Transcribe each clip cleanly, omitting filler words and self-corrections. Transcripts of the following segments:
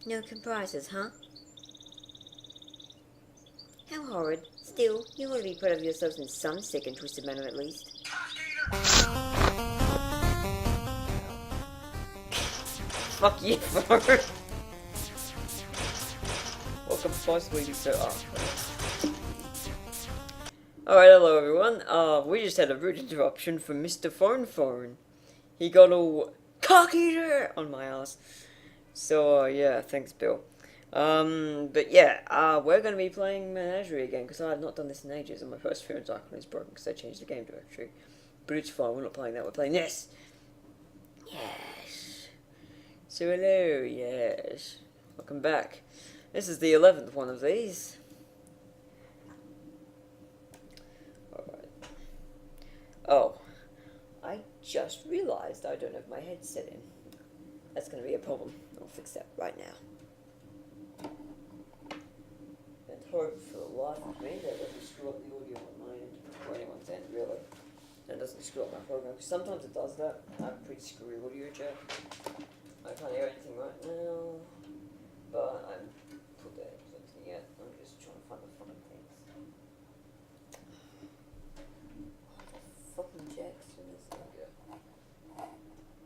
No comprises, huh? How horrid. Still, you ought to be proud of yourselves in some sick and twisted manner at least. Fuck you, Farmer. What could possibly be so awful? Alright, hello everyone. We just had a rude interruption from Mr. Phone. He got all cocky on my ass. So, yeah, thanks, Bill. But yeah, we're gonna be playing Menagerie again, because I have not done this in ages, and my perseverance icon is broken, because I changed the game directory. But it's fine, we're not playing that, we're playing this! Yes! So hello, yes. Welcome back. This is the 11th one of these. Alright. Oh. I just realized I don't have my headset in. That's gonna be a problem. I'll fix that right now. And hope for the life of me that doesn't screw up the audio on my end, or anyone's end, really. That doesn't screw up my program, because sometimes it does that. I have pretty screwy audio jack. I can't hear anything right now, but I'm put that anything yet. I'm just trying to find the fucking things. Fucking jacks in this thing.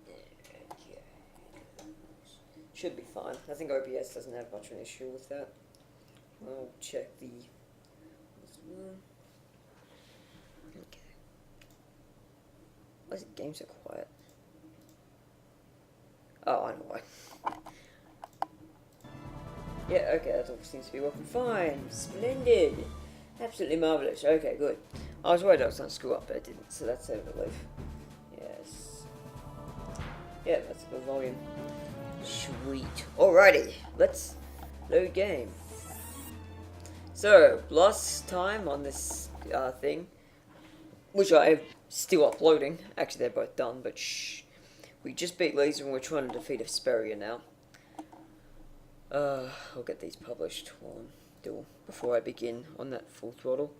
Okay. Should be fine. I think OBS doesn't have much of an issue with that. I'll check the. Okay. Why is the game so quiet? Oh, I know why. Yeah, okay, that all seems to be working fine. Splendid. Absolutely marvellous. Okay, good. I was worried I was going to screw up, but I didn't, so that's a relief. Yes. Yeah, that's a good volume. Sweet. Alrighty, let's load game. So, last time on this thing, which I am still uploading. Actually, they're both done, but shh. We just beat Laser and we're trying to defeat Esperia now. I'll get these published before I begin on that full throttle.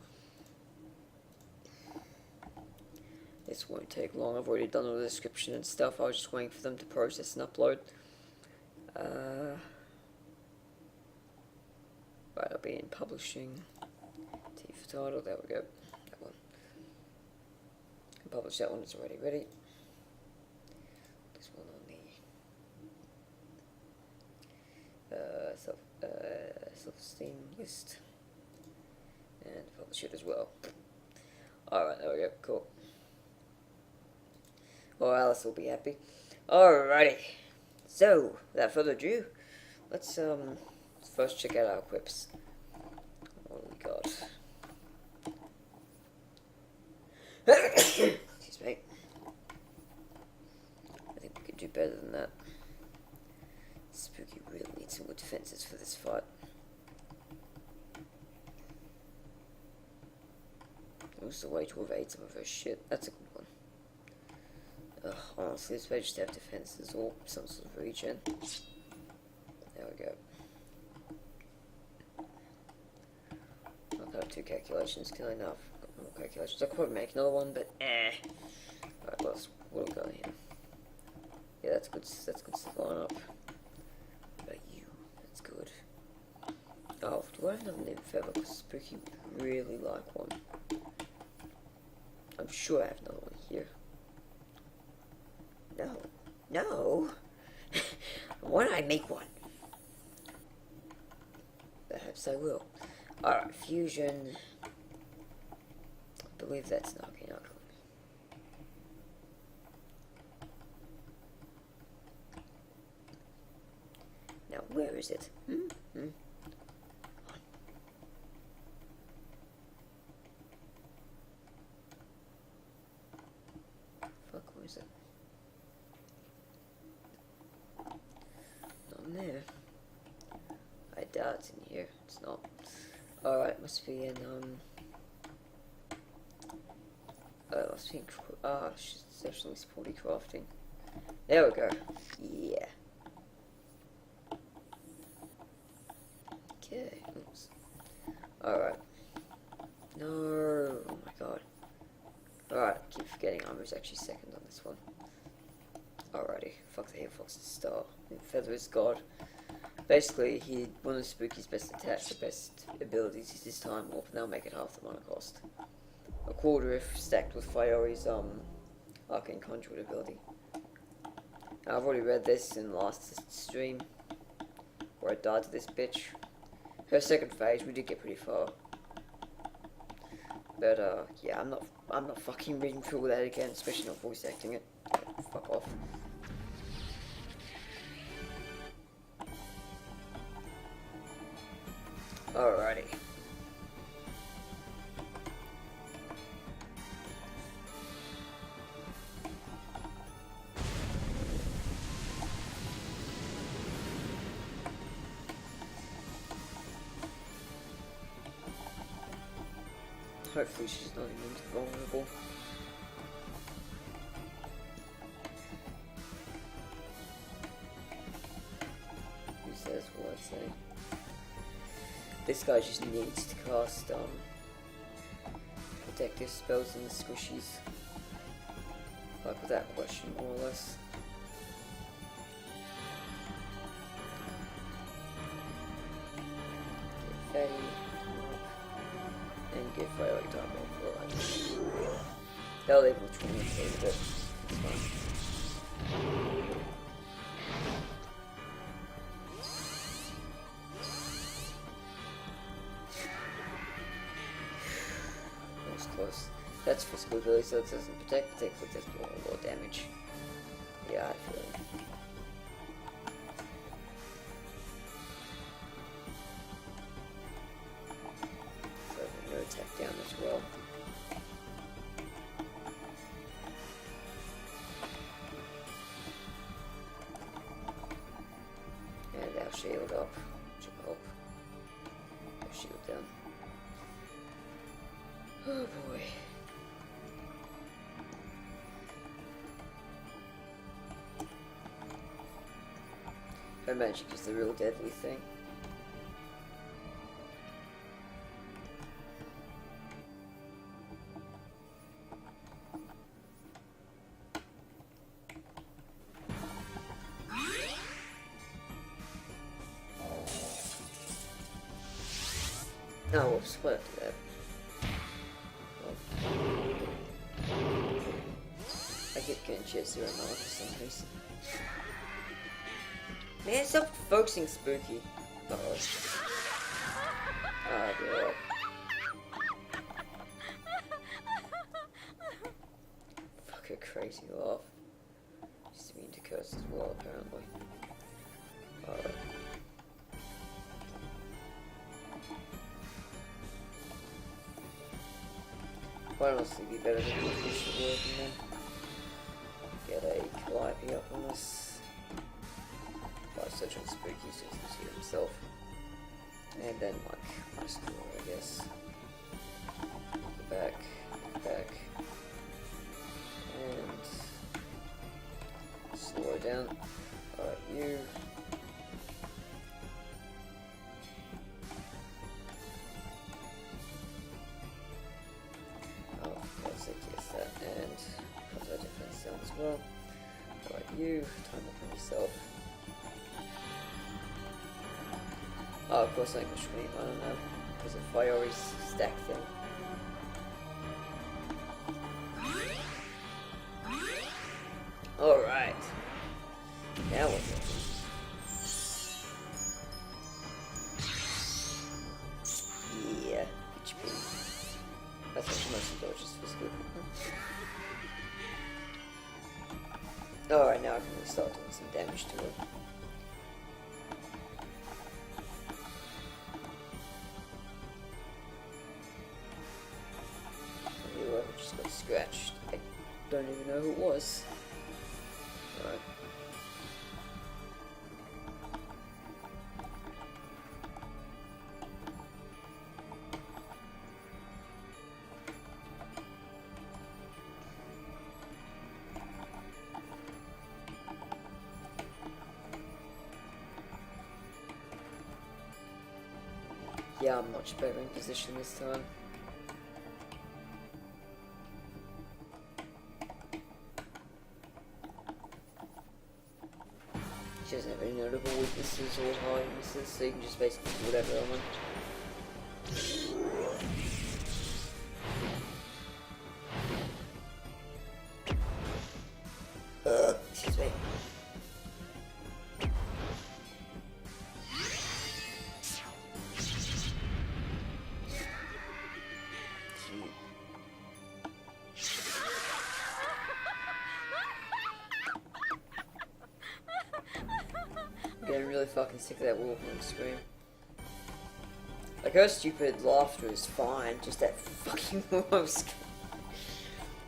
This won't take long. I've already done all the description and stuff. I was just waiting for them to process and upload. Right, I'll be in publishing. T for title. There we go. That one. I published that one. It's already ready. This one on the Self-Esteem list, and publish it as well. Alright, there we go, cool. Well, Alice will be happy. Alrighty, so, without further ado, let's first check out our equips. What do we got? Excuse me. I think we could do better than that. Spooky really needs some good defenses for this fight. Also, way to evade some of her shit. That's a good one. Ugh, honestly, this way just have defenses or some sort of regen. There we go. I've got 2 calculations, can I now? I've got more calculations. I could probably make another one, but Alright, what have we got here? Yeah, that's good stuff line up. You. That's good. Oh, do I have another name feather? Because Spooky would really like one. I'm sure I have another one here. No. Why don't I make one? Perhaps I will. Alright, fusion. I believe that's not okay. Now, where is it? Fuck, where is it? Not in there. I doubt it's in here. It's not. Alright, must be in, must be in, she's actually supporting crafting. There we go. Yeah. Okay, oops. Alright. No, oh my god. Alright, I keep forgetting armor's actually second on this one. Alrighty, fuck the Hair Fox's star. Feather is god. Basically, one of Spooky's best attacks, the best abilities is his time warp, and that'll make it half the mana cost. A quarter if stacked with Fiori's arcane conduit ability. Now, I've already read this in the last stream, where I died to this bitch. Her second phase, we did get pretty far. But yeah, I'm not fucking reading through that again, especially not voice acting it. Fuck off. Alrighty. Hopefully she's not even vulnerable. Who says what I'd say? This guy just needs to cast protective spells on the squishies. Like without question, more or less. Get Fatty. And give Fiori time off. Alright. They'll leave which one is saved, but it's fine. That was close. That's physical ability, so it doesn't protect, it takes more damage. Yeah, I feel it. Attack down as well. And our shield up, which will help. Our shield down. Oh boy. Her magic is the real deadly thing. Oh, whoops, what did that? Oh. I keep getting chest 0 mana for some reason. Man, stop focusing, Spooky. Uh-oh. Oh, yeah. Fuck a crazy laugh. She's immune to curse as well, apparently. Alright. Quite honestly be better than the official working then. Get a Calliope up on us. If I search on Spooky so he can see himself. And then like my score, I guess. Back. And slow her down. Alright, you. And comes our defense down as well. Alright, you, time up on yourself. Oh, of course I can scream, I don't know, because of Fiori's stack thing. Alright. Now we're good. Yeah, HP. That's what most of dodges physical. Alright, now I can really start doing some damage to it. Whoever just got scratched. I don't even know who it was. Alright. Yeah, I'm much better in position this time. She doesn't have any notable weaknesses. This is all high misses, so you can just basically do whatever element. Excuse me. I'm getting really fucking sick of that Wolfman scream. Like, her stupid laughter is fine, just that fucking Wolfman scream.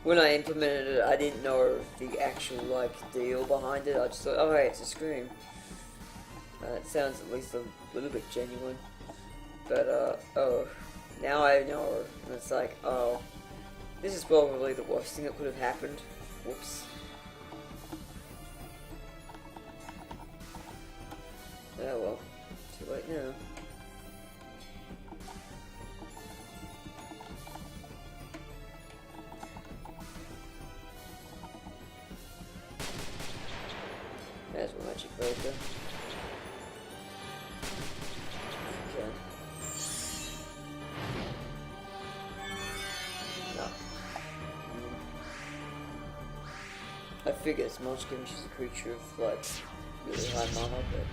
When I implemented it, I didn't know the actual, like, deal behind it. I just thought, oh, hey, it's a scream. It sounds at least a little bit genuine. But, oh, now I know. And it's like, oh, this is probably the worst thing that could have happened. Whoops. Oh well, too late now. There's one magic breaker. Okay. No. I figured as much given she's a creature of, like, really high mana, but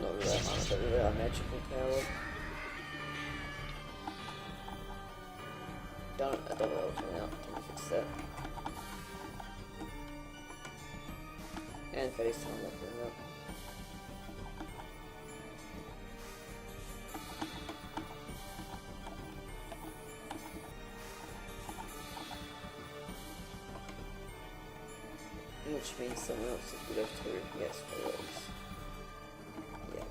not really high mana, but really high magical power. I don't know what's going out. Can you fix that? And face time looking up. Which means someone else is good after, yes, for those. Yeah.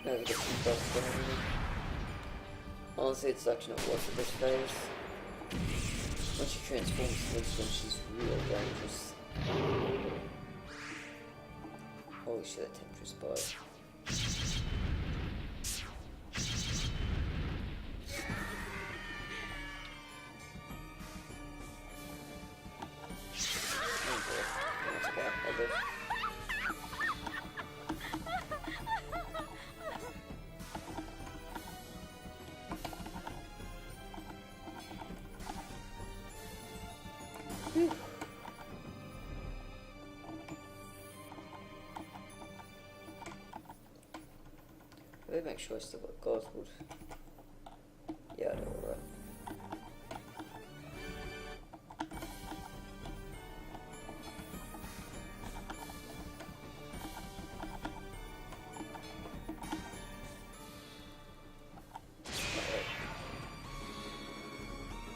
Now we get some buffs going on. Honestly, it's actually not worth it this phase. Once she transforms to this one, she's real dangerous. Holy shit, that temperature spike. Let me make sure I still got Godwood. Yeah, I know, alright.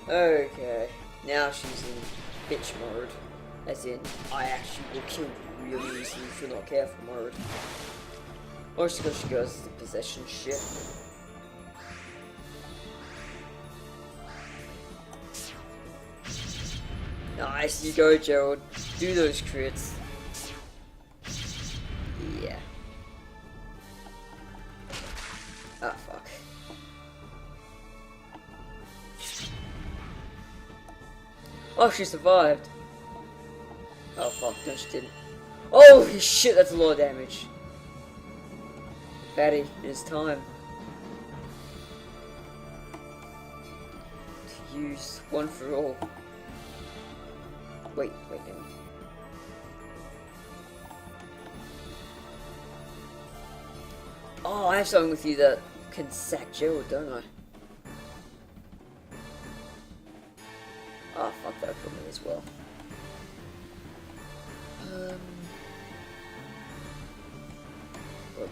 Okay, now she's in bitch mode. As in, I actually will kill you really easily if you're not careful mode. Or because she goes to possession shit. Nice, you go, Gerald. Do those crits. Yeah. Ah, fuck. Oh, she survived. Oh, fuck. No, she didn't. Holy shit, that's a lot of damage. Fatty, it is time to use one for all. Wait, no. Oh, I have something with you that can sack Gerald, don't I? Oh, fuck, that put me as well.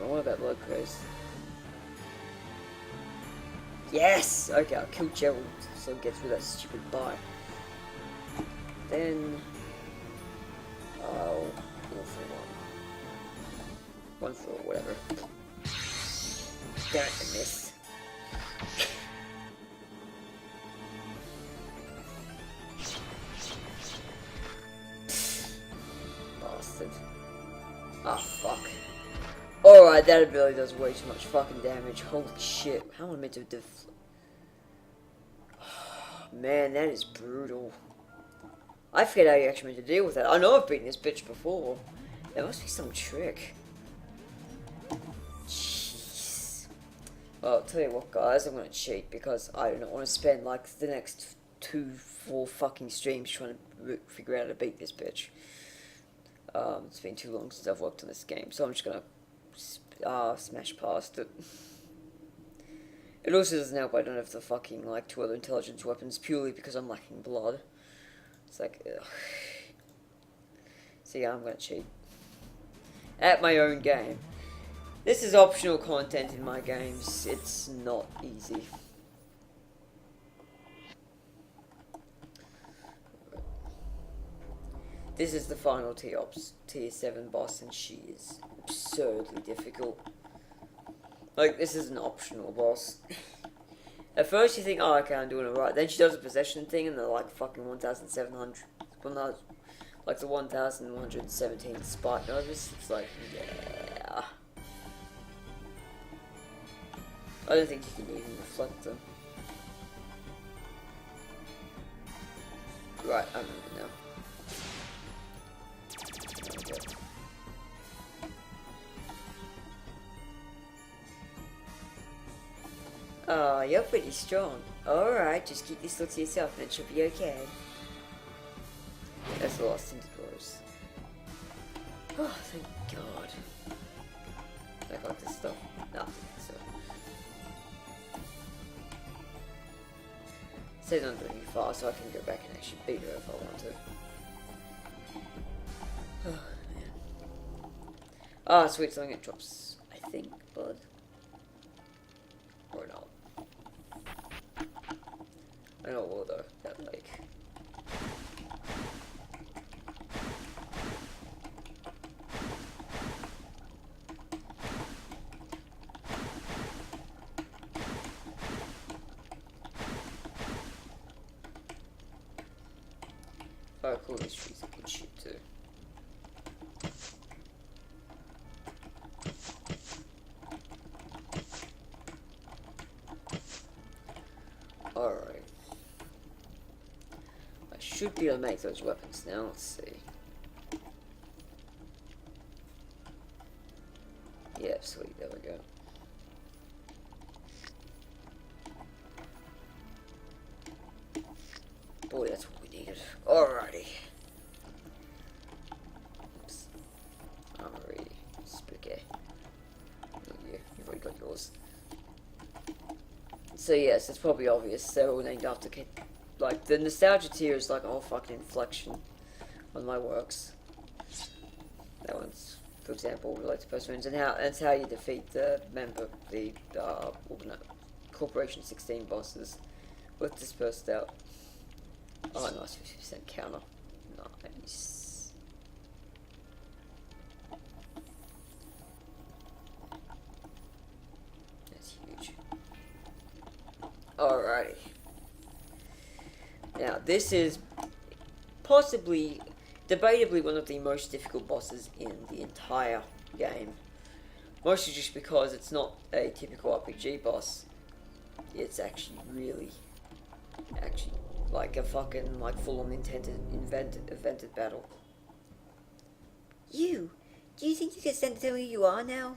What about blood craze? Yes! Okay, I'll kill Gerald so he gets rid of that stupid bite. Then I'll go for one for whatever. Damn it, I missed. Bastard. Ah, fuck. Alright, that ability does way too much fucking damage. Holy shit. How am I meant to man, that is brutal. I forget how you actually meant to deal with that. I know I've beaten this bitch before. There must be some trick. Jeez. Well, I'll tell you what, guys, I'm gonna cheat because I do not want to spend like the next 4 fucking streams trying to figure out how to beat this bitch. It's been too long since I've worked on this game, so I'm just gonna smash past it. It also doesn't help I don't have the fucking, like, 2 other intelligence weapons purely because I'm lacking blood. It's like, ugh. So yeah, I'm gonna cheat. At my own game. This is optional content in my games. It's not easy. This is the final tier 7 boss, and she is absurdly difficult. Like, this is an optional boss. At first you think, oh, okay, I'm doing it right. Then she does a possession thing, and they're like fucking 1,700. Well, no, like the 1,117 spike notice. It's like, yeah. I don't think you can even reflect them. Right, I remember now. Oh, you're pretty strong. Alright, just keep this look to yourself and it should be okay. That's the last thing to close. Oh, thank God. I got this stuff. No, so. It says I'm doing fast, so I can go back and actually beat her if I want to. Oh, man. Ah, sweet, something it drops, I think, blood. Or not. I know what though, that like. Oh, cool, these trees are good shit too. Alright. I should be able to make those weapons now, let's see. Yeah, sweet, there we go. Boy, that's what we needed. Alrighty. Oops. Armory. Spooky. Yeah, you've already got yours. So yes, it's probably obvious. They're all named after like the nostalgia tier is like all fucking inflection on my works. That one's, for example, related to Perseverance, and it's how you defeat the Corporation 16 bosses with dispersed out. Oh, nice 50% counter. Nice. That's huge. Alrighty. Now, this is possibly, debatably, one of the most difficult bosses in the entire game. Mostly just because it's not a typical RPG boss. It's actually really, like a fucking, like, full-on invented battle. You! Do you think you can stand to tell who you are now?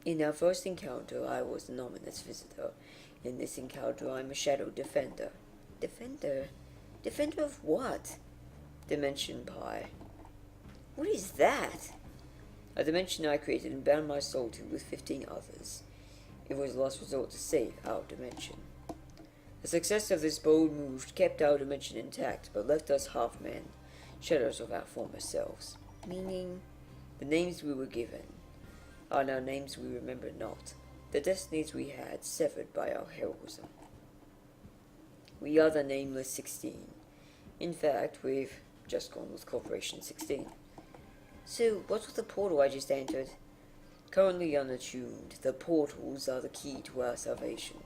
In our first encounter, I was an ominous visitor. In this encounter, I'm a shadow defender. Defender? Defender of what? Dimension Pie. What is that? A dimension I created and bound my soul to with 15 others. It was the last resort to save our dimension. The success of this bold move kept our dimension intact, but left us half-men, shadows of our former selves. Meaning, the names we were given are now names we remember not, the destinies we had severed by our heroism. We are the Nameless 16. In fact, we've just gone with Corporation 16. So, what's with the portal I just entered? Currently unattuned, the portals are the key to our salvation.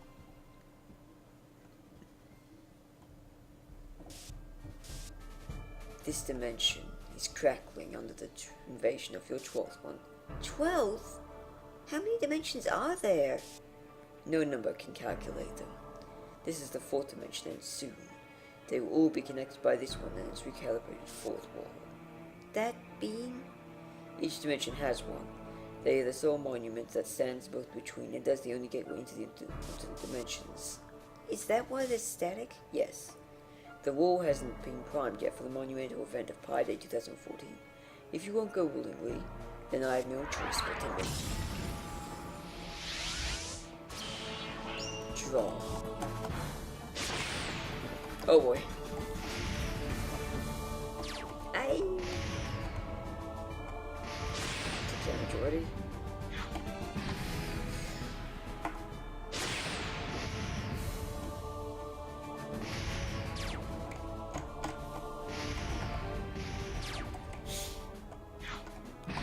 This dimension is crackling under the invasion of your 12th one. 12th? How many dimensions are there? No number can calculate them. This is the fourth dimension, and soon they will all be connected by this one and its recalibrated fourth wall. That being, each dimension has one. They are the sole monument that stands both between, and thus the only gateway into the dimensions. Is that why they're static? Yes. The wall hasn't been primed yet for the monumental event of Pi Day 2014. If you won't go willingly, then I have no choice but to wait. Draw. Oh boy. Took damage already.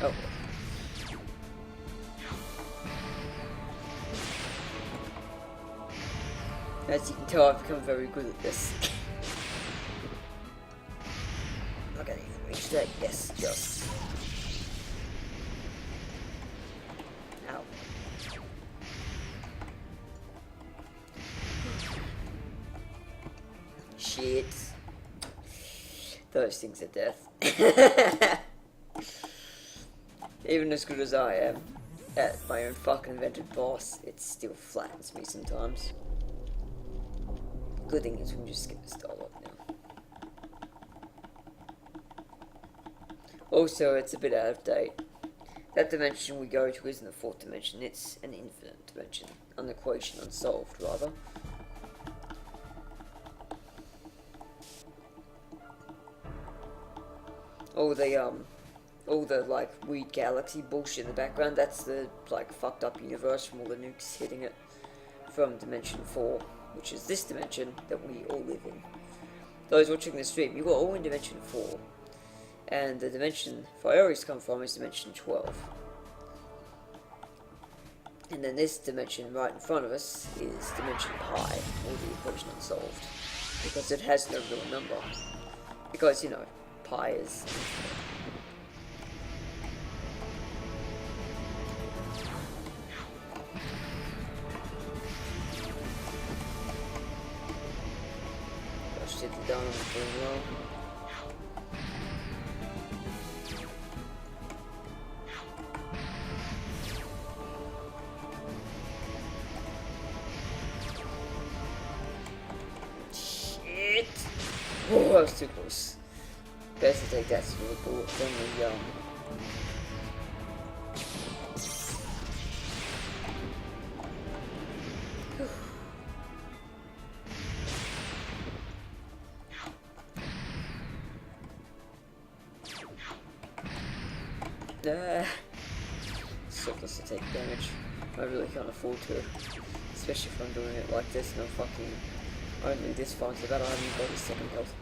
Oh. As you can tell, I've become very good at this. Not gonna even reach that. Yes, just. Ow. Shit. Those things are death. Even as good as I am at my own fucking invented boss, it still flattens me sometimes. Good thing is we can just skip this dialogue now. Also, it's a bit out of date. That dimension we go to isn't the fourth dimension, it's an infinite dimension. An equation unsolved, rather. All the like weird galaxy bullshit in the background, that's the like fucked up universe from all the nukes hitting it from dimension 4, which is this dimension that we all live in. Those watching the stream, you are all in dimension 4, and the dimension Fioris come from is dimension 12. And then this dimension right in front of us is dimension pi, or the equation unsolved, because it has no real number. Because, you know, pi is infinite. Hit the down on the pretty well. Shit! Oh, that was too close. Best to take that through the bullet then we so close to take damage. I really can't afford to, especially if I'm doing it like this and I'm fucking only this far into the battle. I haven't even got his second health.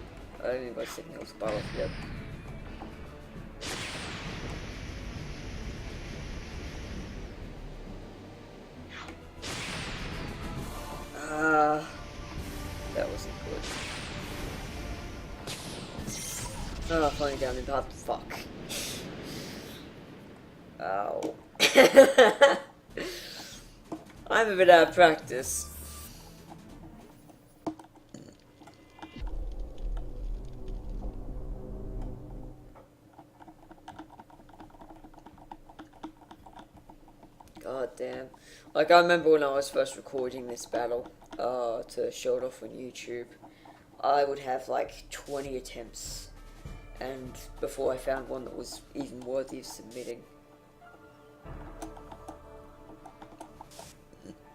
I haven't even got his second health battle yet. That wasn't good. Oh, finally down in path. Fuck. Ow. I'm a bit out of practice. God damn. Like, I remember when I was first recording this battle, to show it off on YouTube, I would have like 20 attempts, and before I found one that was even worthy of submitting.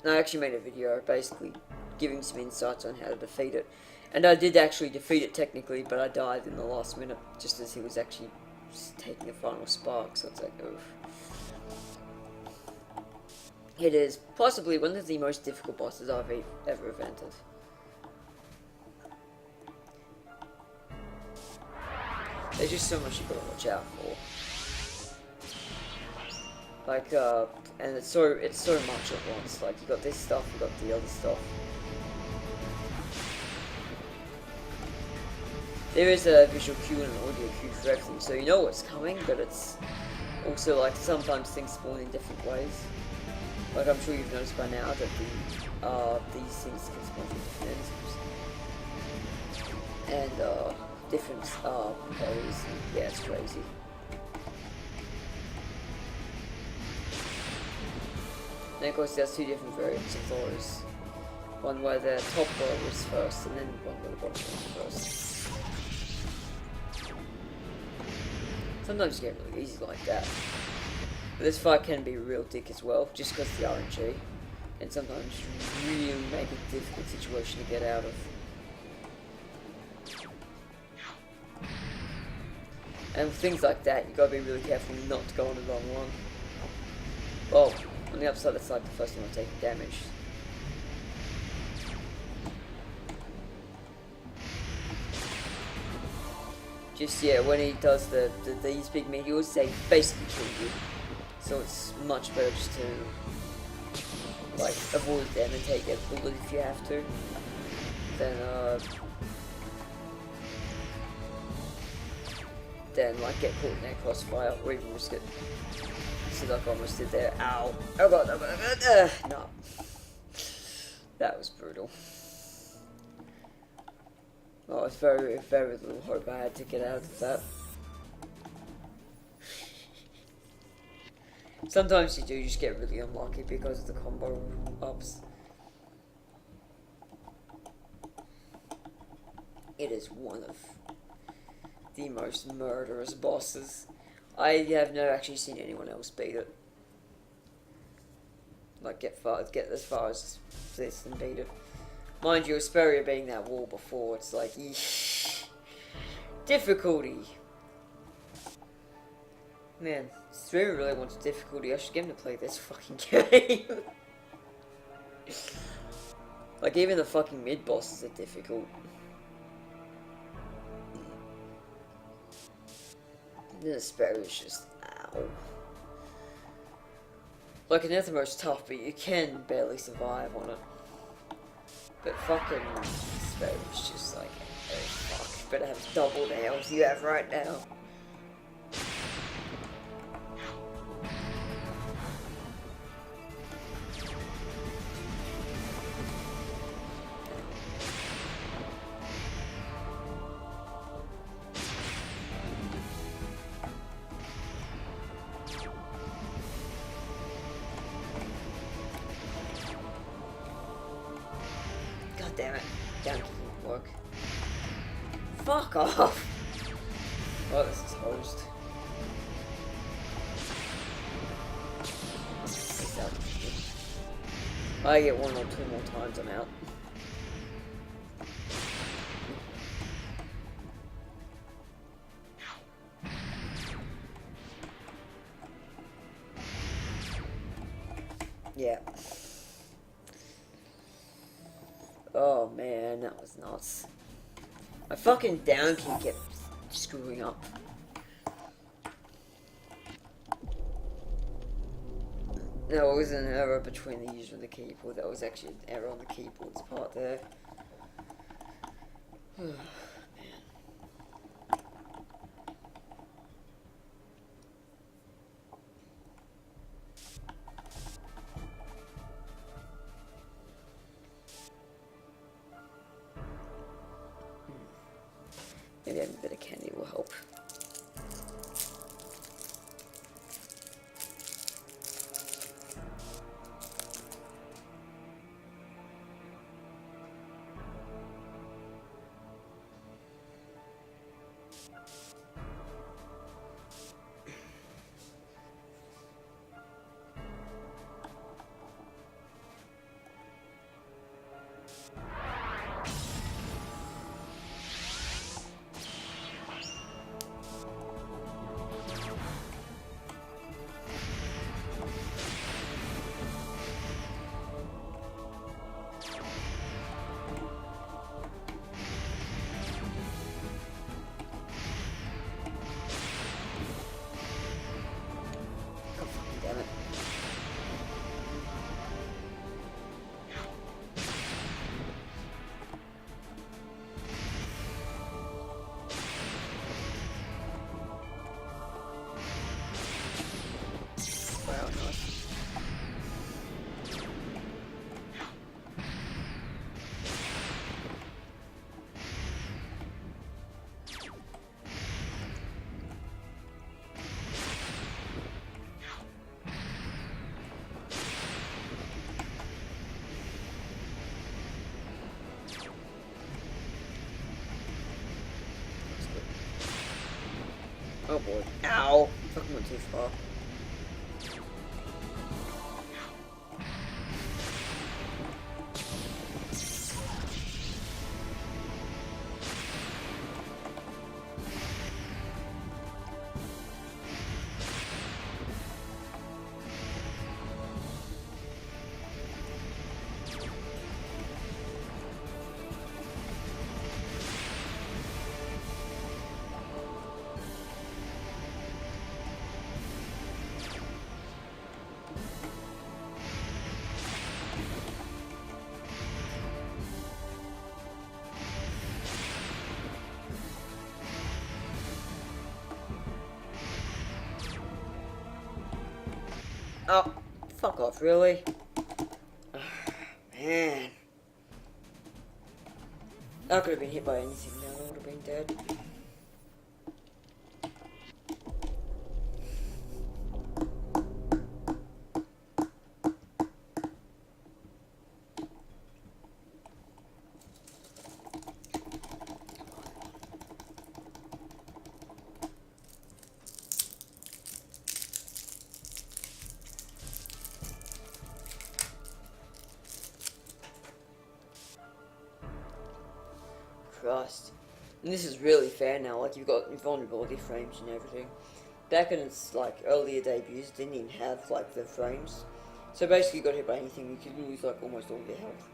I actually made a video basically giving some insights on how to defeat it. And I did actually defeat it technically, but I died in the last minute just as he was actually taking the final spark, so it's like, oof. It is possibly one of the most difficult bosses I've ever invented. There's just so much you gotta watch out for. Like, and it's so much at once. Like, you got this stuff, you got the other stuff. There is a visual cue and an audio cue for everything, so you know what's coming, but it's also like sometimes things spawn in different ways. Like, I'm sure you've noticed by now that these things can spawn from different enemies. And different parries. Yeah, it's crazy. And of course there's two different variants of those. One where the top row is first, and then one where the bottom row is first. Sometimes you get really easy like that. But this fight can be a real dick as well, just because of the RNG. And sometimes really make a difficult situation to get out of. And with things like that, you gotta be really careful not to go on the wrong one. Well, on the upside, it's like the first one taking damage. Just, yeah, when he does these big meteors, they basically kill you. So it's much better just to, like, avoid them and take a bullet if you have to. Then like, get caught in their crossfire, or even risk it. See, like I almost did there. Ow! Oh god, oh god, oh god! No. That was brutal. Oh, it's very, very little hope I had to get out of that. Sometimes you do just get really unlucky because of the combo ups. It is one of the most murderous bosses. I have never actually seen anyone else beat it. Like get as far as this and beat it. Mind you, Esperia being that wall before, it's like, eesh. Difficulty. Man, streamer really wants difficulty. I should get him to play this fucking game. Like, even the fucking mid bosses are difficult. Then Esperia's just, ow. Like, Anathemo's tough, but you can barely survive on it. But fucking Esperia's just like, oh fuck, better have double the health you have right now. Damn it, down doesn't work. Fuck off! Oh, this is hosed. I get one or two more times, I'm out. Yeah. Oh man, that was nuts. My fucking down key kept screwing up. No, it was an error between the user and the keyboard. That was actually an error on the keyboard's part there. Man. Maybe having a bit of candy will help. Oh boy. Ow! Fucking went too far. Oh, fuck off, really? Man. I could have been hit by anything now, I would have been dead. Christ. And this is really fair now, like you've got invulnerability frames and everything. Back in its like earlier debuts, it didn't even have like the frames. So basically you got hit by anything, you could lose like almost all your health.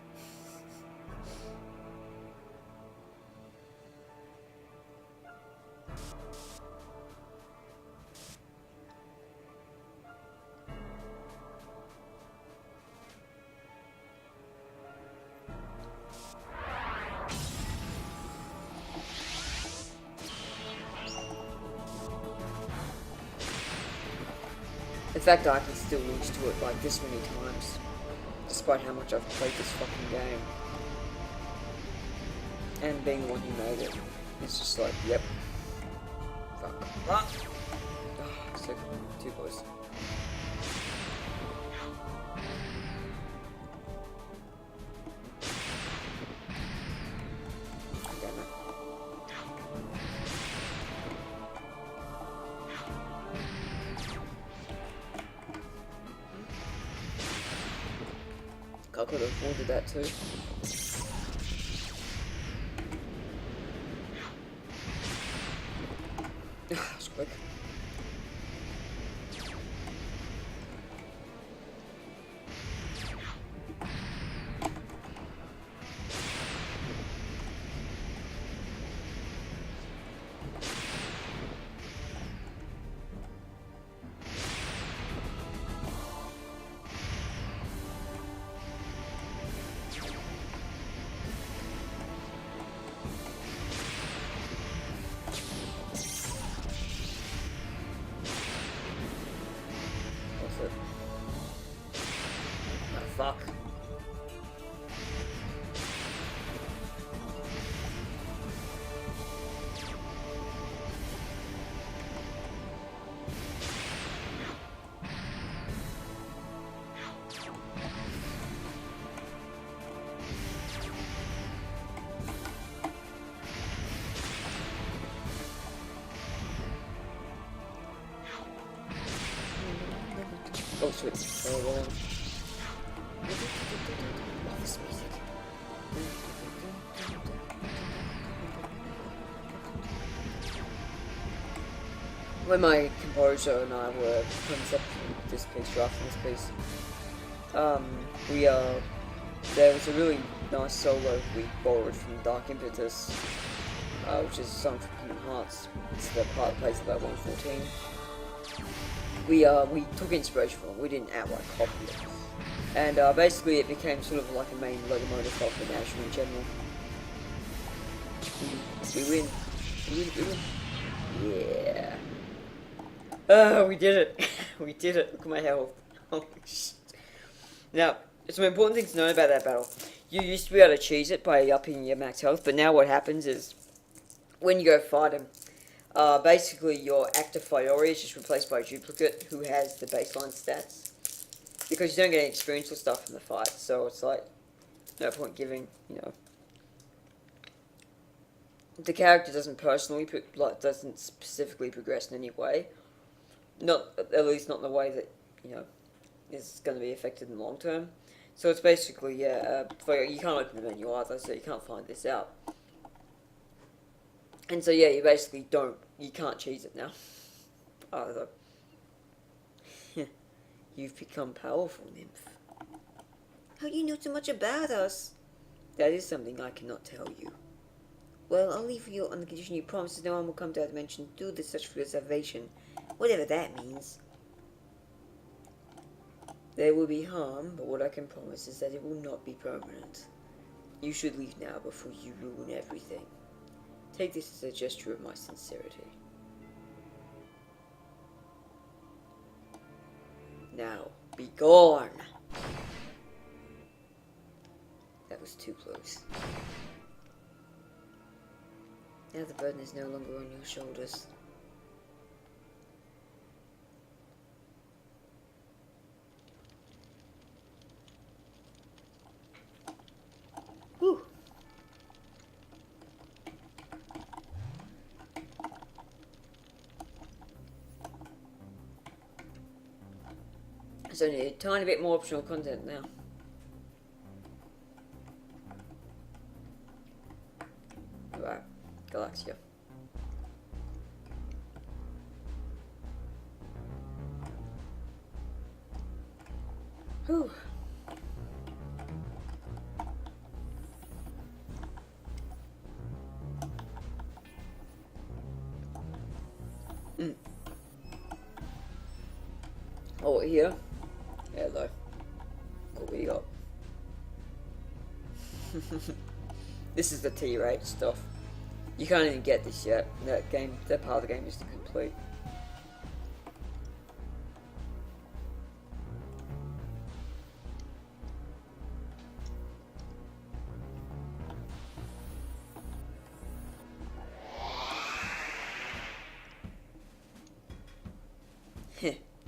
In fact, I can still lose to it like this many times, despite how much I've played this fucking game. And being the one who made it, it's just like, yep. Fuck. Ah! Oh, so too close. Damn it. I could have avoided that too. That's quick. Fuck. Oh, sweet. Oh, when my composer and I were concepting this piece, drafting this piece, there was a really nice solo we borrowed from Dark Impetus, which is a song from Kingdom Hearts. It's the part that plays about 114. We took inspiration from it, we didn't outright copy it. And basically it became sort of like a main locomotive of the Menagerie in general. We win. We win. Yeah. Oh, we did it. We did it. Look at my health. Holy shit. Now, some important things to know about that battle. You used to be able to cheese it by upping your max health, but now what happens is, when you go fight him, basically your active Fiori is just replaced by a duplicate who has the baseline stats. Because you don't get any experiential stuff from the fight, so it's like, no point giving, you know. the character doesn't doesn't specifically progress in any way. Not at least not in the way that is going to be affected in the long term. So it's basically you can't open the menu either, so you can't find this out. And so you basically you can't cheese it now either. You've become powerful, nymph. How do you know so much about us? That is something I cannot tell you. Well, I'll leave you on the condition you promise that no one will come to our dimension to do this such for your salvation. Whatever that means. There will be harm, but what I can promise is that it will not be permanent. You should leave now before you ruin everything. Take this as a gesture of my sincerity. Now, be gone! That was too close. Now the burden is no longer on your shoulders. Whew. There's only a tiny bit more optional content now. Right, Galaxia. Whew. Oh, here. Hello. What we got? This is the T-rate stuff. You can't even get this yet. That part of the game is complete.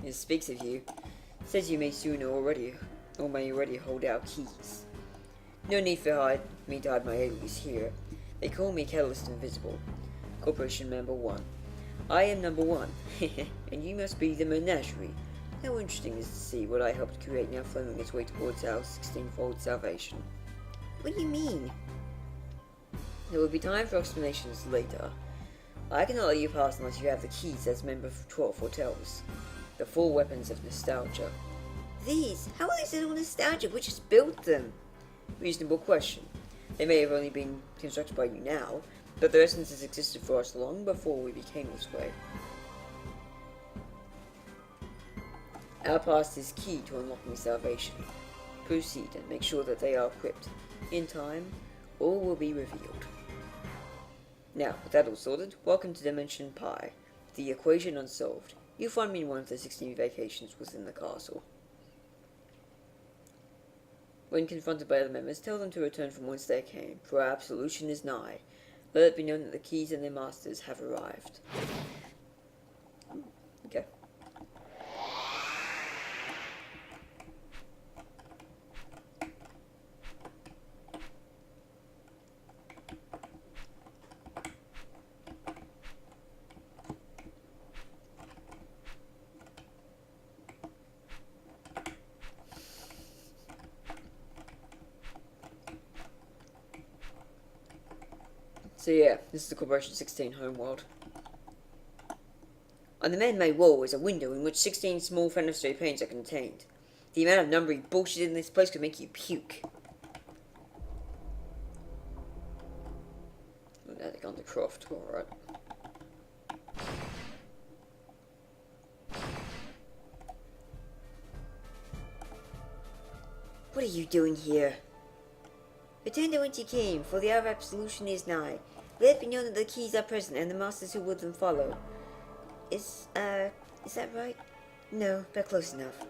It speaks of you. Says you may soon may already hold our keys. No need for me to hide my alias here. They call me Catalyst Invisible. Corporation Member 1. I am number 1, and you must be the Menagerie. How interesting is to see what I helped create now flowing its way towards our 16-fold salvation. What do you mean? There will be time for explanations later. I cannot let you pass unless you have the keys as Member 12 foretells. The 4 weapons of nostalgia. These? How are these little nostalgic? We just built them. Reasonable question. They may have only been constructed by you now, but their essences existed for us long before we became this way. Our past is key to unlocking salvation. Proceed and make sure that they are equipped. In time, all will be revealed. Now, with that all sorted, welcome to Dimension Pi, the equation unsolved. You find me in one of the 16 vacations within the castle. When confronted by other members, tell them to return from whence they came, for our absolution is nigh. Let it be known that the keys and their masters have arrived. Okay. So yeah, this is the Corporation 16 homeworld. On the man-made wall is a window in which 16 small fenestrate panes are contained. The amount of numbering bullshit in this place could make you puke. Attic on the croft, alright. What are you doing here? Return to whence you came, for the hour of absolution is nigh. Let it be known that the keys are present, and the masters who would them follow. Is that right? No, but close enough.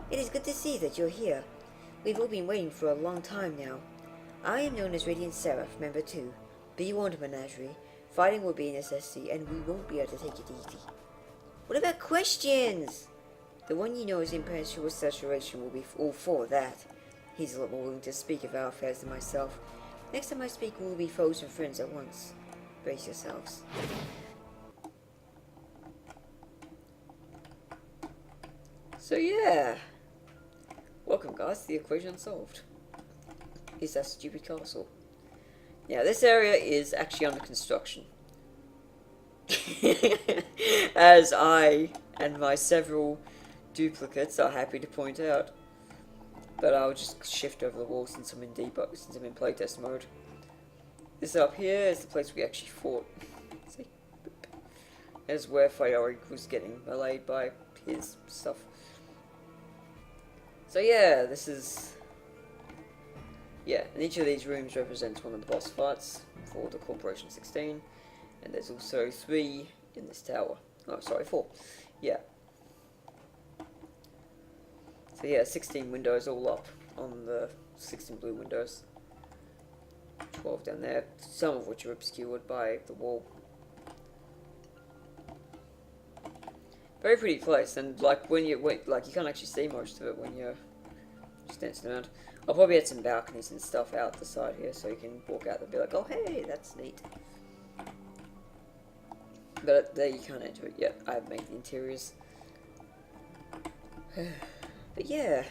It is good to see that you're here. We've all been waiting for a long time now. I am known as Radiant Seraph, Member 2. Be warned, Menagerie. Fighting will be a necessity, and we won't be able to take it easy. What about questions? The one you know is impenetrable saturation will be all for that. He's a lot more willing to speak of our affairs than myself. Next time I speak, we will be foes and friends at once. Brace yourselves. So yeah. Welcome guys to the equation unsolved. Is that stupid castle? Yeah, this area is actually under construction. As I and my several duplicates are happy to point out. But I'll just shift over the wall since I'm in debug, since I'm in playtest mode. This up here is the place we actually fought. See? There's where Fayori was getting meleeed by his stuff. So yeah, this is... Yeah, and each of these rooms represents one of the boss fights for the Corporation 16. And there's also 3 in this tower. Oh, sorry, 4. Yeah. So yeah, 16 windows all up on the 16 blue windows. 12 down there, some of which are obscured by the wall. Very pretty place, and like when you wait, like you can't actually see most of it when you're just dancing around. I'll probably add some balconies and stuff out the side here, so you can walk out and be like, oh hey, that's neat. But there you can't enter it yet. I've made the interiors. But yeah.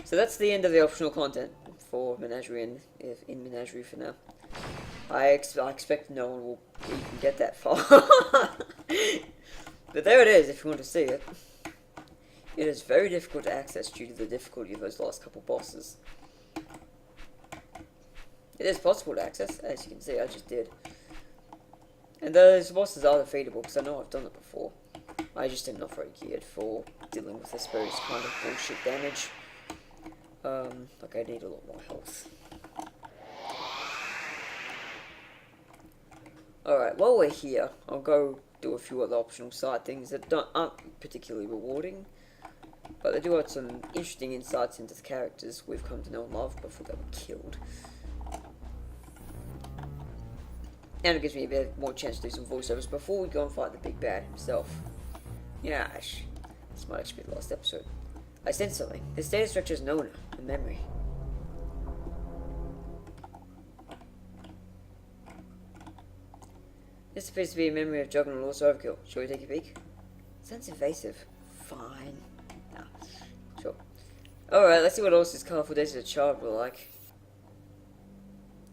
So that's the end of the optional content for Menagerie in Menagerie for now. I expect no one will even get that far. But there it is if you want to see it. It is very difficult to access due to the difficulty of those last couple bosses. It is possible to access, as you can see, I just did. And those bosses are defeatable, because I know I've done it before. I just am not very geared for dealing with Esperia's kind of bullshit damage. Like I need a lot more health. Alright, while we're here, I'll go do a few other optional side things that aren't particularly rewarding. But they do have some interesting insights into the characters we've come to know and love before they were killed. And it gives me a bit more chance to do some voiceovers before we go and fight the big bad himself. Yash. This might actually be the last episode. I sense something. This data structure is known, a memory. This appears to be a memory of Juggernaut's overkill. Shall we take a peek? Sounds invasive. Fine. Nah. Sure. Alright, let's see what else this colorful days as a child were like.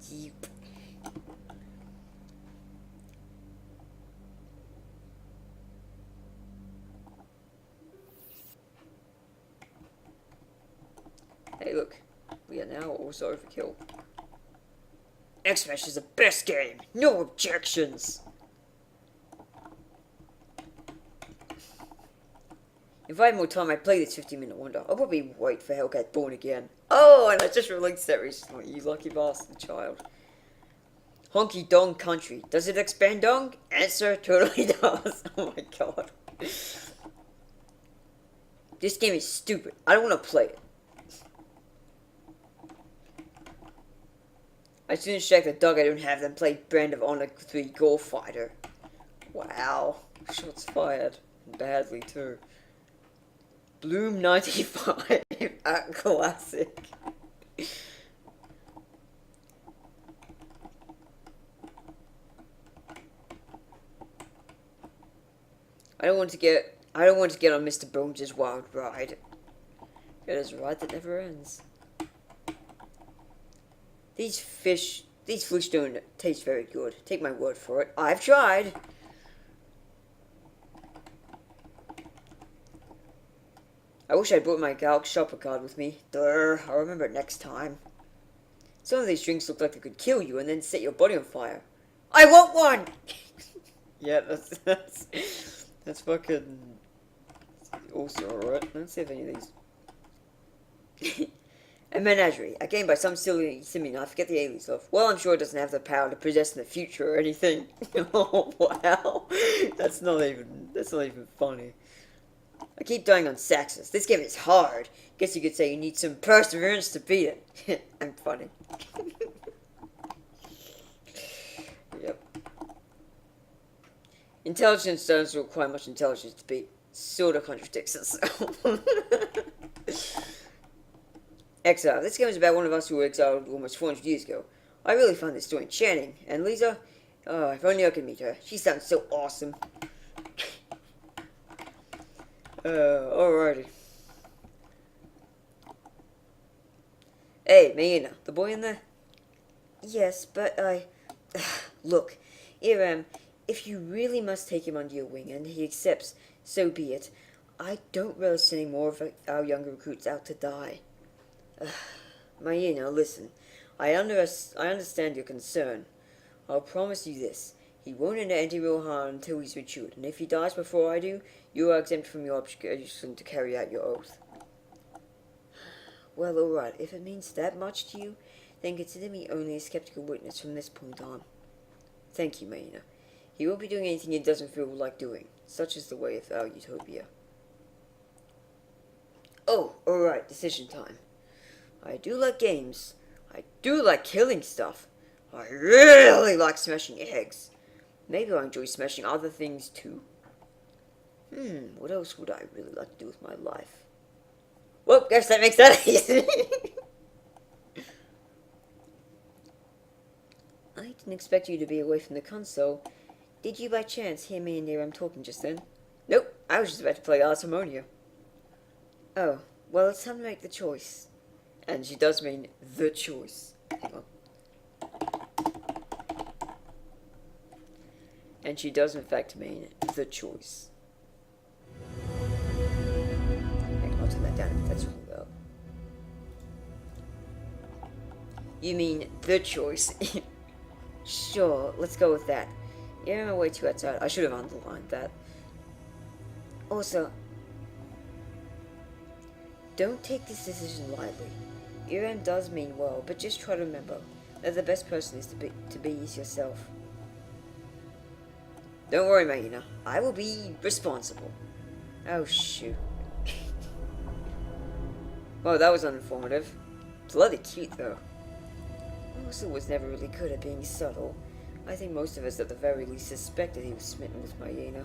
Yeep. Hey look, we are now also overkill. X-Smash is the best game! No objections! If I had more time, I'd play this 50-minute wonder. I'll probably wait for Hellcat Born again. Oh, and I just released that recently, you lucky bastard child. Honky Dong Country. Does it expand dong? Answer, totally does. Oh my god. This game is stupid. I don't want to play it. I soon check the dog I don't have them play Brand of Honor 3 Gore Fighter. Wow. Shots fired. Badly too. Bloom 95 at classic. I don't want to get on Mr. Bones' wild ride. It is a ride that never ends. These fish don't taste very good. Take my word for it. I've tried. I wish I'd brought my Galc shopper card with me. Durr, I'll remember it next time. Some of these drinks look like they could kill you and then set your body on fire. I want one! Yeah, that's fucking also alright. Let's see if any of these... A menagerie, a game by some silly simian, I forget the aliens of. Well, I'm sure it doesn't have the power to possess in the future or anything. Oh, wow. That's not even funny. I keep dying on Saxus. This game is hard. Guess you could say you need some perseverance to beat it. I'm funny. Yep. Intelligence doesn't require much intelligence to beat. Sort of contradicts itself. Exile. This game is about one of us who were exiled almost 400 years ago. I really find this story enchanting. And Lisa, oh, if only I could meet her. She sounds so awesome. Alrighty. Hey, Mayina, the boy in there? Yes, but Look, Iram, if you really must take him under your wing and he accepts, so be it. I don't relish sending more of our younger recruits out to die. Mayina, listen. I understand your concern. I'll promise you this. He won't enter anti-Rohan until he's matured, and if he dies before I do, you are exempt from your obligation to carry out your oath. Well, alright, if it means that much to you, then consider me only a skeptical witness from this point on. Thank you, Mayina. He won't be doing anything he doesn't feel like doing. Such is the way of our utopia. Oh, alright, decision time. I do like games. I do like killing stuff. I really like smashing eggs. Maybe I enjoy smashing other things too. What else would I really like to do with my life? Well, guess that makes that easy. I didn't expect you to be away from the console. Did you by chance hear me and Niram talking just then? Nope, I was just about to play Ars Harmonia. Oh, well, it's time to make the choice. And she does mean the choice. Hang on. And she does in fact mean the choice. Hang on, I'll turn that down if that's really loud. You mean the choice. Sure, let's go with that. You're on my way to outside. I should have underlined that. Also, don't take this decision lightly. Iram does mean well, but just try to remember that the best person is to be is yourself. Don't worry, Mayina. I will be responsible. Oh, shoot. Well, that was uninformative. Bloody cute, though. Also was never really good at being subtle. I think most of us at the very least suspected he was smitten with Mayina.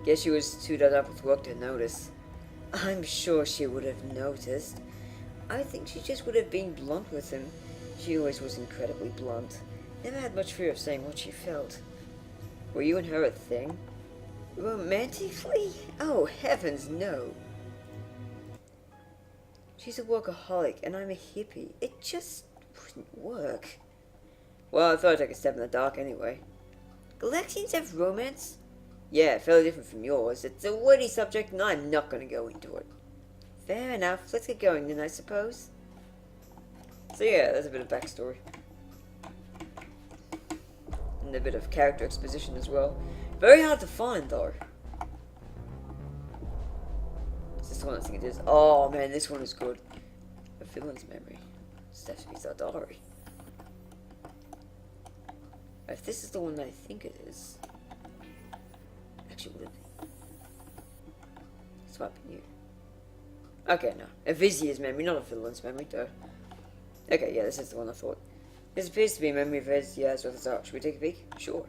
Guess she was too tied up with work to notice. I'm sure she would have noticed. I think she just would have been blunt with him. She always was incredibly blunt. Never had much fear of saying what she felt. Were you and her a thing? Romantically? Oh, heavens, no. She's a workaholic, and I'm a hippie. It just wouldn't work. Well, I thought I'd take a step in the dark anyway. Galaxians have romance? Yeah, fairly different from yours. It's a wordy subject, and I'm not going to go into it. Fair enough. Let's get going then, I suppose. So yeah, there's a bit of backstory. And a bit of character exposition as well. Very hard to find, though. Is this the one I think it is? Oh, man, this one is good. A villain's memory. Stephanie Zardari. If this is the one that I think it is... Actually, would it be? This might be new. Okay, no. A vizier's memory, not a villain's memory, though. Okay, yeah, this is the one I thought. This appears to be a memory of Vizier as well as art. Should we take a peek? Sure.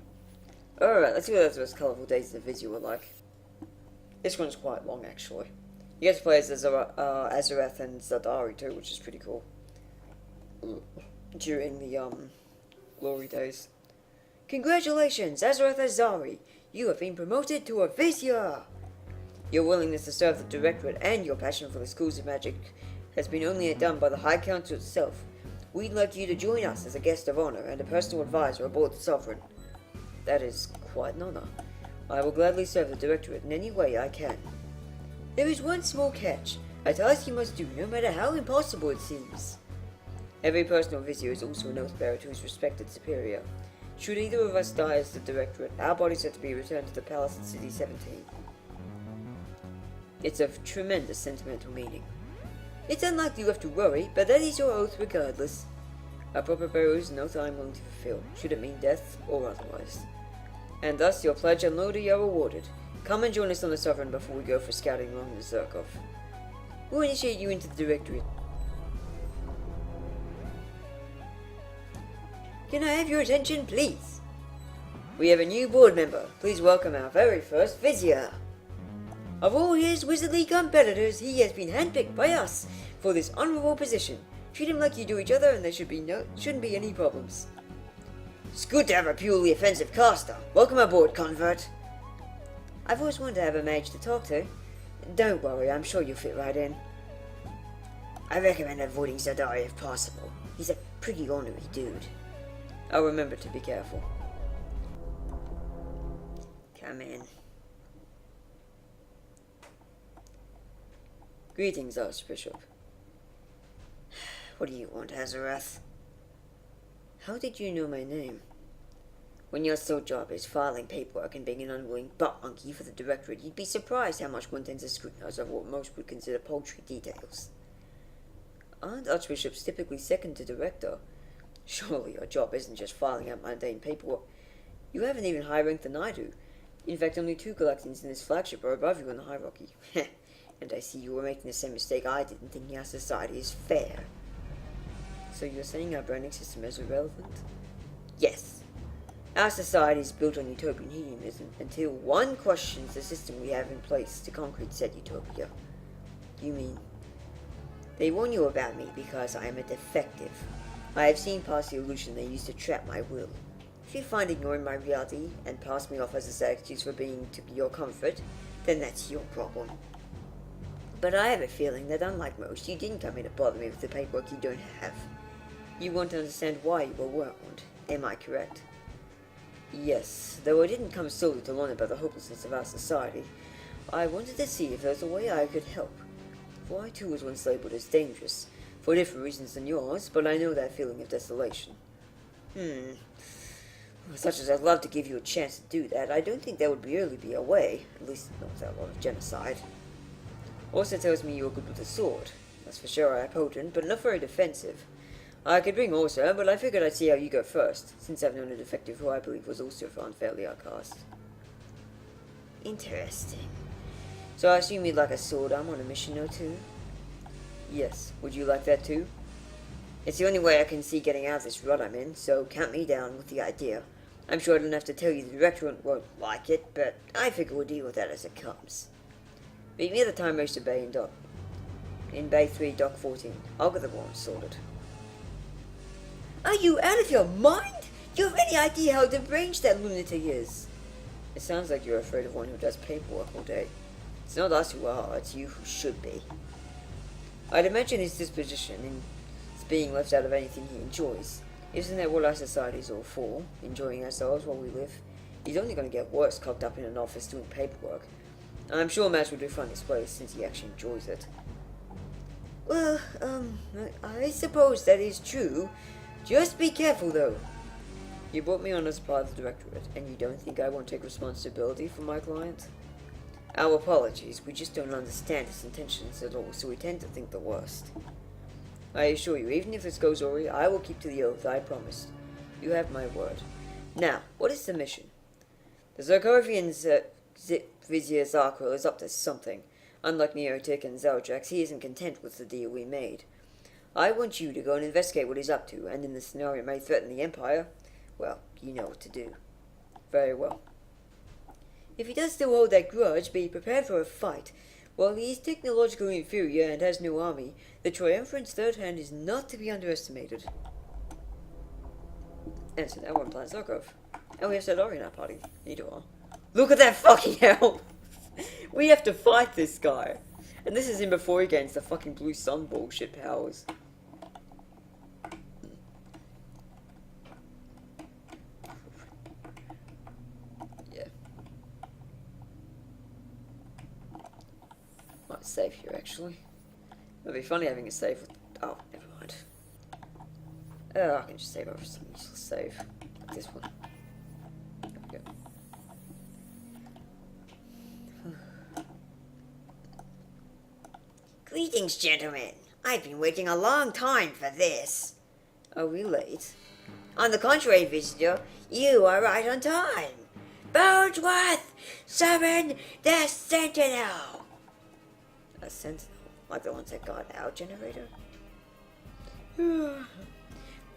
Alright, let's see what those colourful days of the Vizier were like. This one's quite long, actually. You get to play as Azarath and Zardari, too, which is pretty cool. During the, glory days. Congratulations, Azarath Azari! You have been promoted to a Vizier! Your willingness to serve the Directorate and your passion for the schools of magic has been only done by the High Council itself. We'd like you to join us as a guest of honor and a personal advisor aboard the Sovereign. That is quite an honor. I will gladly serve the Directorate in any way I can. There is one small catch, a task you must do no matter how impossible it seems. Every personal Vizier is also an oath bearer to his respected superior. Should either of us die as the Directorate, our bodies are to be returned to the Palace at City 17. It's of tremendous sentimental meaning. It's unlikely you have to worry, but that is your oath regardless. A proper burial is an oath I am willing to fulfill, should it mean death or otherwise. And thus your pledge and loyalty are rewarded. Come and join us on the Sovereign before we go for scouting along the Zerkov. We'll initiate you into the Directorate. Can I have your attention, please? We have a new board member. Please welcome our very first Vizier. Of all his wizardly competitors, he has been handpicked by us for this honorable position. Treat him like you do each other, and there shouldn't be any problems. It's good to have a purely offensive caster. Welcome aboard, convert. I've always wanted to have a mage to talk to. Don't worry, I'm sure you'll fit right in. I recommend avoiding Zadari if possible. He's a pretty ornery dude. I'll remember to be careful. Come in. Greetings, Archbishop. What do you want, Azarath? How did you know my name? When your sole job is filing paperwork and being an unwilling butt monkey for the Directorate, you'd be surprised how much one tends to scrutinize over what most would consider paltry details. Aren't Archbishops typically second to Director? Surely your job isn't just filing out mundane paperwork. You have an even higher rank than I do. In fact, only 2 collections in this flagship are above you in the hierarchy. And I see you were making the same mistake I did in thinking our society is fair. So you're saying our branding system is irrelevant? Yes. Our society is built on utopian hedonism until one questions the system we have in place to concrete said utopia. You mean? They warn you about me because I am a defective. I have seen past the illusion they use to trap my will. If you find ignoring my reality and pass me off as a sad excuse for being to your comfort, then that's your problem. But I have a feeling that unlike most, you didn't come here to bother me with the paperwork you don't have. You want to understand why you were warned. Am I correct? Yes, though I didn't come solely to learn about the hopelessness of our society. I wanted to see if there was a way I could help. For I too was once labeled as dangerous, for different reasons than yours, but I know that feeling of desolation. Such as I'd love to give you a chance to do that, I don't think there would really be a way, at least not without a lot of genocide. Also tells me you're good with a sword. That's for sure potent, but not very defensive. I could bring Orsa, but I figured I'd see how you go first, since I've known a defective who I believe was also unfairly outcast. Interesting. So I assume you'd like a sword. I'm on a mission or two? Yes. Would you like that too? It's the only way I can see getting out of this rut I'm in, so count me down with the idea. I'm sure I don't have to tell you the director won't like it, but I figure we'll deal with that as it comes. Meet me at the Time Racer Bay in Bay 3, Dock 14. I'll get the warrant sorted. Are you out of your mind? Do you have any idea how deranged that lunatic is? It sounds like you're afraid of one who does paperwork all day. It's not us who are, it's you who should be. I'd imagine his disposition in being left out of anything he enjoys. Isn't that what our society's all for? Enjoying ourselves while we live? He's only going to get worse cocked up in an office doing paperwork. I'm sure Matt will do fun this place since he actually enjoys it. Well, I suppose that is true. Just be careful, though. You brought me on as part of the Directorate, and you don't think I won't take responsibility for my client? Our apologies, we just don't understand his intentions at all, so we tend to think the worst. I assure you, even if this goes awry, I will keep to the oath I promised. You have my word. Now, what is the mission? The Zarkovian's Vizier Zarkril is up to something. Unlike Neotic and Zaljax, he isn't content with the deal we made. I want you to go and investigate what he's up to, and in the scenario it may threaten the Empire, well, you know what to do. Very well. If he does still hold that grudge, be prepared for a fight. While he is technologically inferior and has no army, the Triumvirant's third hand is not to be underestimated. And so now we're on Planet Zarkov. And we have Sadari in our party. You do all. Look at that fucking hell! We have to fight this guy! And this is him before he gains the fucking blue sun bullshit powers. Yeah. Might save here actually. It'd be funny having a save with... Oh, never mind. I can just save over some useless save. Like this one. There we go. Greetings, gentlemen. I've been waiting a long time for this. Are we late? On the contrary, visitor, you are right on time. Bonesworth, summon the Sentinel. A Sentinel? Like the ones that got our generator?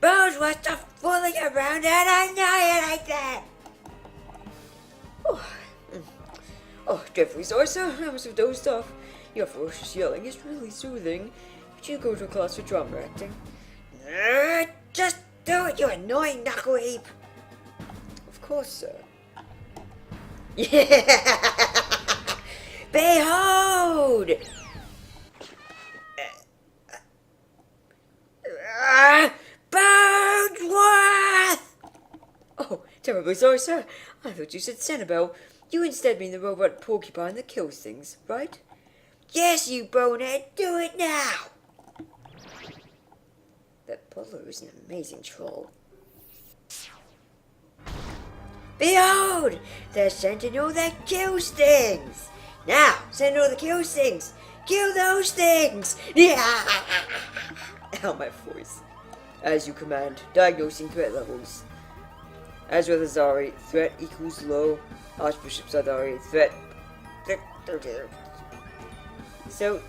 Bonesworth, stop fooling around and annihilate them! Oh, dreadfully sorry, sir. I must have dozed off. Your ferocious yelling is really soothing. Would you go to a class for drama acting? Just do it, you annoying knuckleheap. Of course, sir. Behold! Boneworth! Oh, terribly sorry, sir. I thought you said Sanibel. You instead mean the robot porcupine that kills things, right? Yes, you bonehead, do it now! That butler is an amazing troll. Behold! The sentinel that kills things! Now, sentinel that kills things! Kill those things! Yeah! Ow, my voice. As you command, diagnosing threat levels. As with Azari, threat equals low. Archbishop Zadari, threat... So,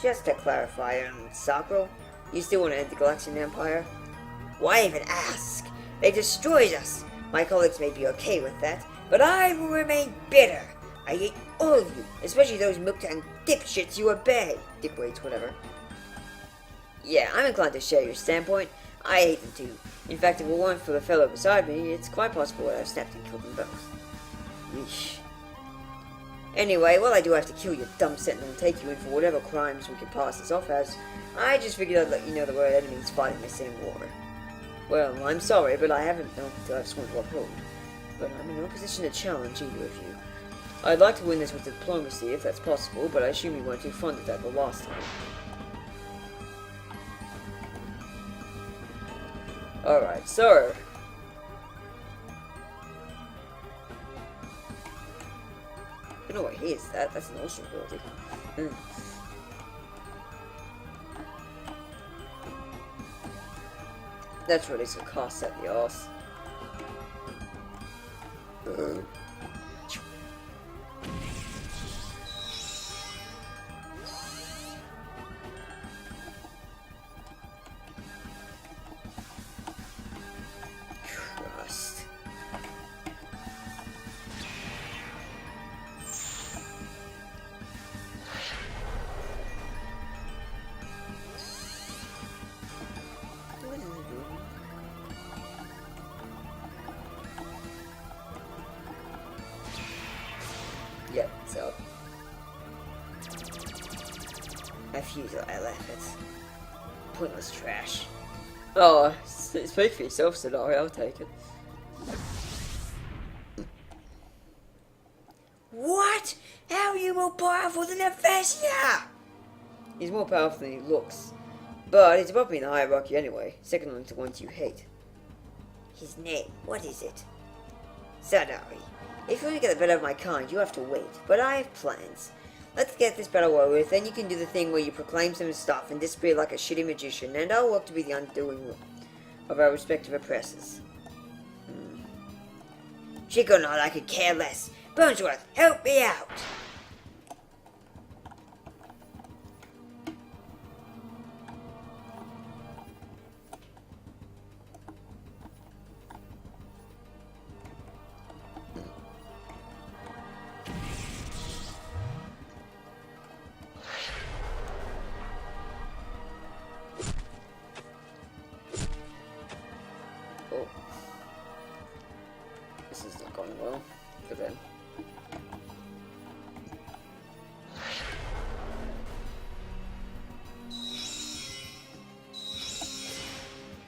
just to clarify, Sakura, you still want to end the Galaxian Empire? Why even ask? They destroyed us! My colleagues may be okay with that, but I will remain bitter. I hate all of you, especially those milk-tongue dipshits you obey. Dickweights, whatever. Yeah, I'm inclined to share your standpoint. I hate them too. In fact, if it weren't for the fellow beside me, it's quite possible that I've snapped and killed them both. Yeesh. Anyway, well, I do have to kill your dumb sentinel and take you in for whatever crimes we could pass this off as. I just figured I'd let you know that we're enemies fighting the same war. Well, I'm sorry, but I haven't known until I've sworn to uphold. But I'm in no position to challenge either of you. I'd like to win this with diplomacy if that's possible, but I assume you weren't too fond of that the last time. Alright, sir. I don't know what he is. That's an awesome ability. That's really some cost at the arse. Crust. Yep, so I fuse it, I laugh it. Pointless trash. Oh, speak for yourself, Sonari, I'll take it. What? How are you more powerful than Esperia? He's more powerful than he looks. But he's above me in the hierarchy anyway, second only to ones you hate. His name, what is it? Sadari. If you want to get the better of my kind, you have to wait. But I have plans. Let's get this battle over with, then you can do the thing where you proclaim some stuff and disappear like a shitty magician, and I'll work to be the undoing of our respective oppressors. Chick or not, I could care less. Bonesworth, help me out! Oh. This is not going well for them.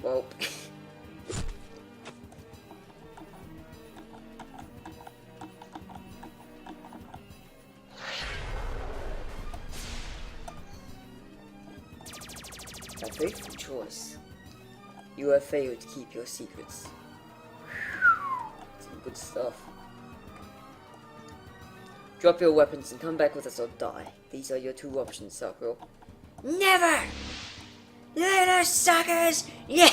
Well. A faithful choice. You have failed to keep your secrets. Some good stuff. Drop your weapons and come back with us or die. These are your two options, Sakura. Never! Little suckers! Yeah!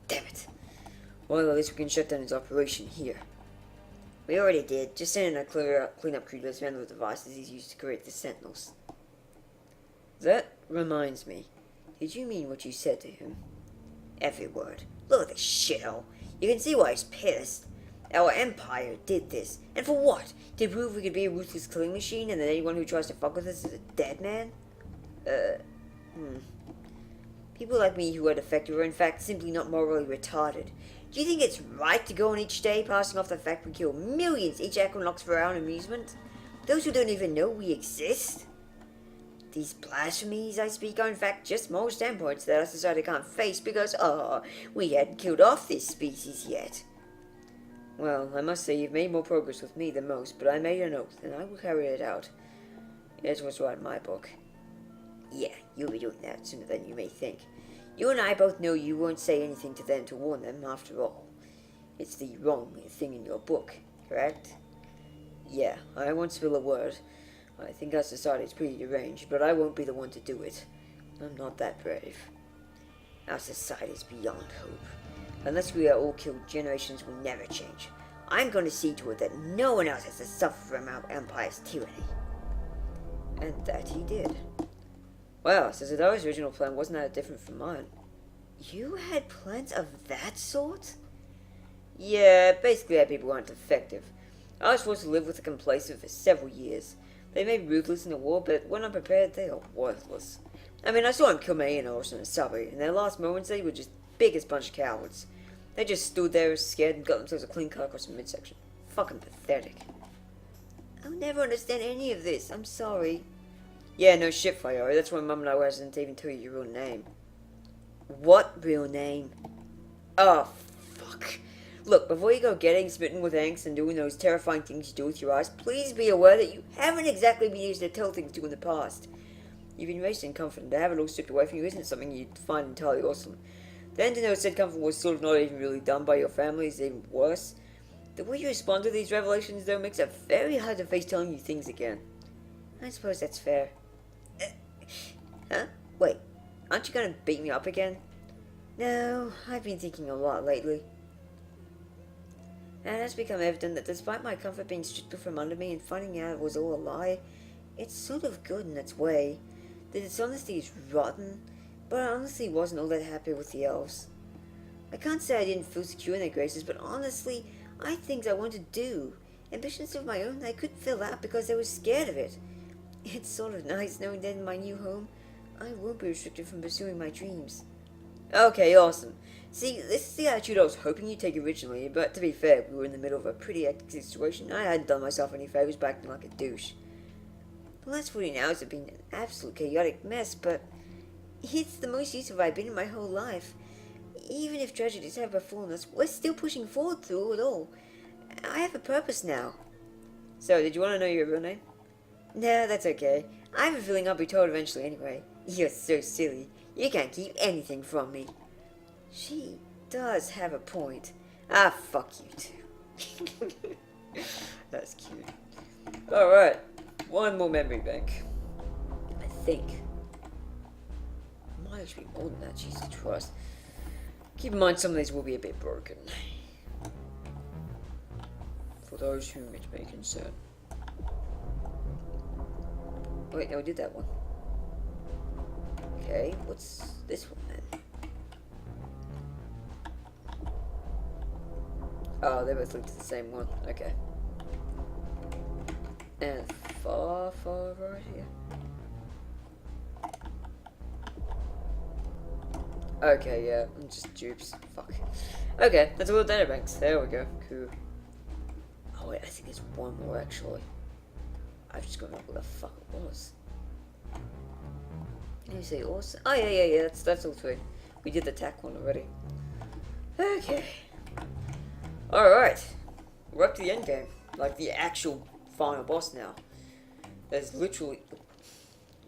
Damn it. Well, at least we can shut down his operation here. We already did. Just send in a clean-up crew to dismantle the devices he's used to create the Sentinels. That reminds me. Did you mean what you said to him? Every word. Look at this shithole. You can see why he's pissed. Our empire did this. And for what? To prove we could be a ruthless killing machine and that anyone who tries to fuck with us is a dead man? People like me who are defective are in fact simply not morally retarded. Do you think it's right to go on each day passing off the fact we kill millions each equinox for our own amusement? Those who don't even know we exist? These blasphemies I speak are in fact just moral standpoints that our society can't face because, we hadn't killed off this species yet. Well, I must say you've made more progress with me than most, but I made an oath, and I will carry it out. It's what's right in my book. Yeah, you'll be doing that sooner than you may think. You and I both know you won't say anything to them to warn them, after all. It's the wrong thing in your book, correct? Yeah, I won't spill a word. I think our society's pretty deranged, but I won't be the one to do it. I'm not that brave. Our society's beyond hope. Unless we are all killed, generations will never change. I'm going to see to it that no one else has to suffer from our empire's tyranny. And that he did. Wow, so Zadaro's original plan wasn't that different from mine. You had plans of that sort? Yeah, basically that people weren't effective. I was forced to live with the complacent for several years. They may be ruthless in the war, but when I'm prepared, they are worthless. I mean, I saw them kill my aunt and Orson and Subway. In their last moments, they were just biggest bunch of cowards. They just stood there scared and got themselves a clean cut across the midsection. Fucking pathetic. I'll never understand any of this. I'm sorry. Yeah, no shit, Fayori. That's why Mum and I wasn't even tell you your real name. What real name? Oh, fuck. Look, before you go getting smitten with angst and doing those terrifying things you do with your eyes, please be aware that you haven't exactly been used to tell things to in the past. You've been raised in comfort, and to have it all stripped away from you isn't something you'd find entirely awesome. Then to know said comfort was sort of not even really done by your family is even worse. The way you respond to these revelations, though, makes it very hard to face telling you things again. I suppose that's fair. Huh? Wait, aren't you gonna beat me up again? No, I've been thinking a lot lately. And it has become evident that despite my comfort being stripped from under me and finding out it was all a lie, it's sort of good in its way. The dishonesty is rotten, but I honestly wasn't all that happy with the elves. I can't say I didn't feel secure in their graces, but honestly, I had things I wanted to do. Ambitions of my own I couldn't fill out because I was scared of it. It's sort of nice knowing that in my new home, I won't be restricted from pursuing my dreams. Okay, awesome. See, this is the attitude I was hoping you'd take originally, but to be fair, we were in the middle of a pretty hectic situation. I hadn't done myself any favors by acting like a douche. The last 14 hours have been an absolute chaotic mess, but it's the most useful I've been in my whole life. Even if tragedies have befallen us, we're still pushing forward through it all. I have a purpose now. So, did you want to know your real name? No, that's okay. I have a feeling I'll be told eventually anyway. You're so silly. You can't keep anything from me. She does have a point. Ah, fuck you too. That's cute. Alright. One more memory bank. I think. Might actually be more than that, Jesus Christ. Keep in mind some of these will be a bit broken. For those whom it may concern. Wait, no, we did that one. Okay, what's this one then? Oh, they both linked to the same one. Okay. And far right here. Okay, yeah, I'm just dupes. Fuck. Okay, that's all the data banks. There we go. Cool. Oh wait, I think there's one more actually. I've just got to know what the fuck it was. You say awesome? Oh yeah. That's all three. We did the tack one already. Okay. All right. We're up to the end game, like the actual final boss now. There's literally.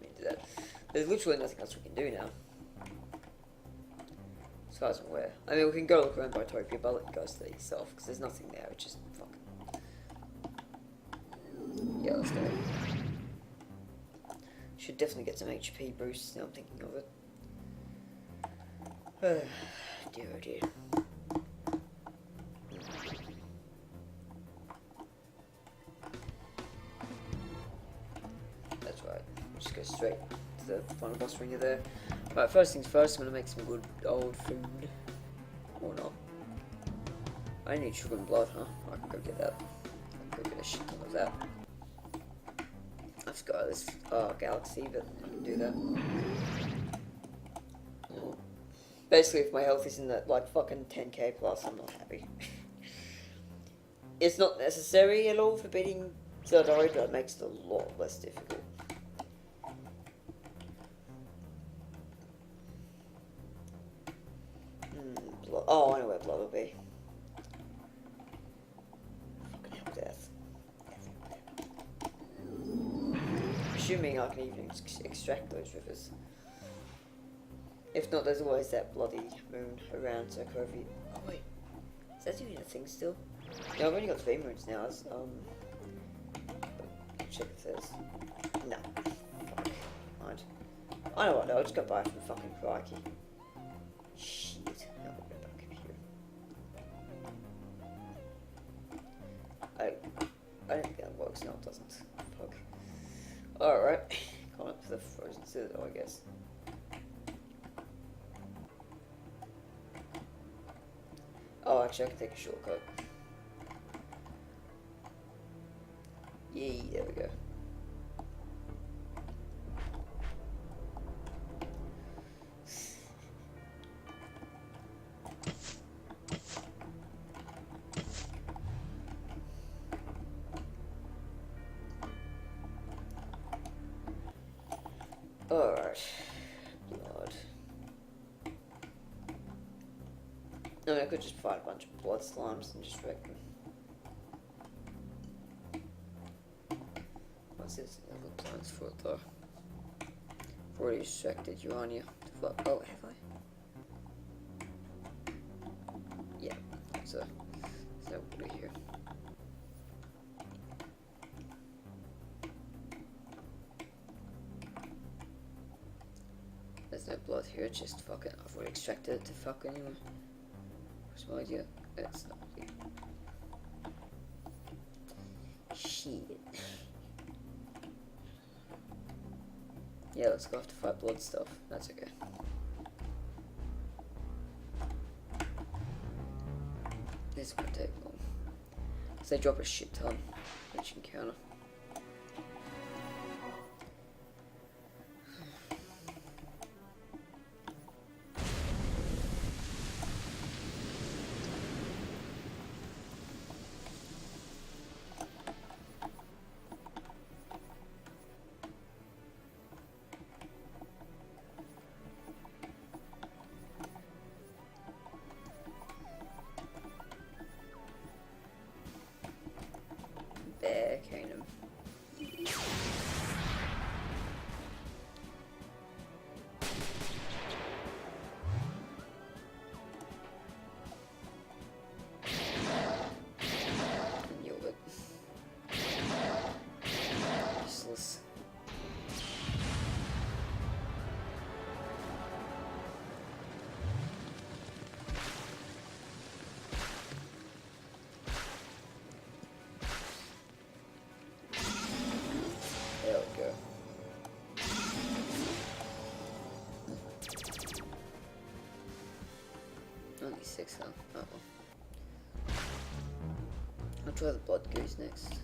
Let me do that. There's literally nothing else we can do now. As far as I'm aware. I mean, we can go look around Bitopia, but I'll let you guys see yourself because there's nothing there. It's just fucking. Yeah, let's go. Should definitely get some HP boosts now I'm thinking of it. Dear oh dear. That's right. Just go straight to the final boss when you're there. Right, first things first, I'm gonna make some good old food. Or not. I need sugar and blood, huh? I can go get that. I can go get a shit ton of that. I've just got this galaxy, but I can do that. Basically, if my health isn't at like fucking 10k plus, I'm not happy. It's not necessary at all for beating Zardari, but it makes it a lot less difficult. Blood. Oh, I know where blood will be. Fucking hell, death. Assuming I can even extract those rivers. If not, there's always that bloody moon around Sokovia. Oh wait, is that doing a thing still? No, I've only got 3 moons now. Check if there's... No. Fuck. Mind. I know what, I'll just go buy it from fucking Crikey. Shit. No, I'll go back here. I don't think that works. No, it doesn't. Fuck. Alright. Going up to the frozen citadel, I guess. Oh, actually, I can take a shortcut. Yay, there we go. Alright. Blood. I mean, I could just fight a bunch of blood slimes and just wreck them. What's this? I have plans for it though. I've already extracted Urania. Oh, have I? Yeah, so there's no water here. There's no blood here, just fucking, I've already extracted it to fuck anyway. Where's my idea? It's not here. Shit. Yeah, let's go have to fight blood stuff. That's okay. This won't take long. So they drop a shit ton each encounter. Only 6 though. Oh well. I'll try the blood goose next.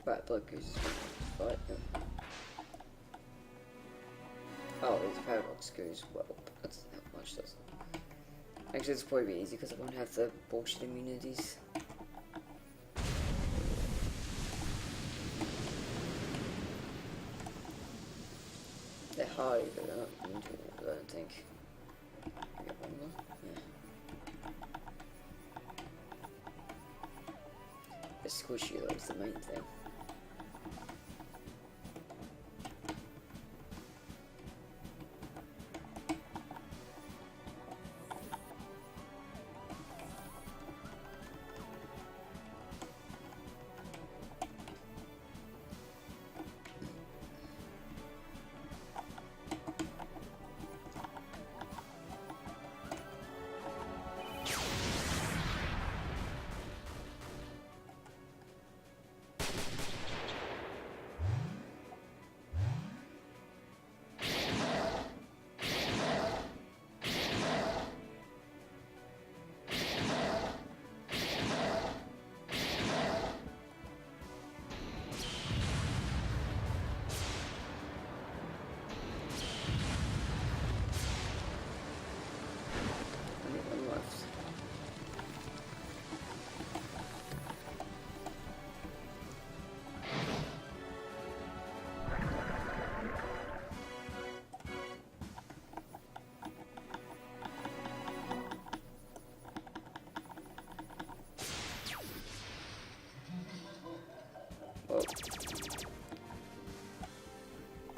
Right, blood goose is fight him. Oh, there's a paradox goose. Well, that's not much, does it? Actually, it's probably easy because I won't have the bullshit immunities. They're hard, but they're not into it, I don't think. Get one more? Yeah. The squishy though is the main thing.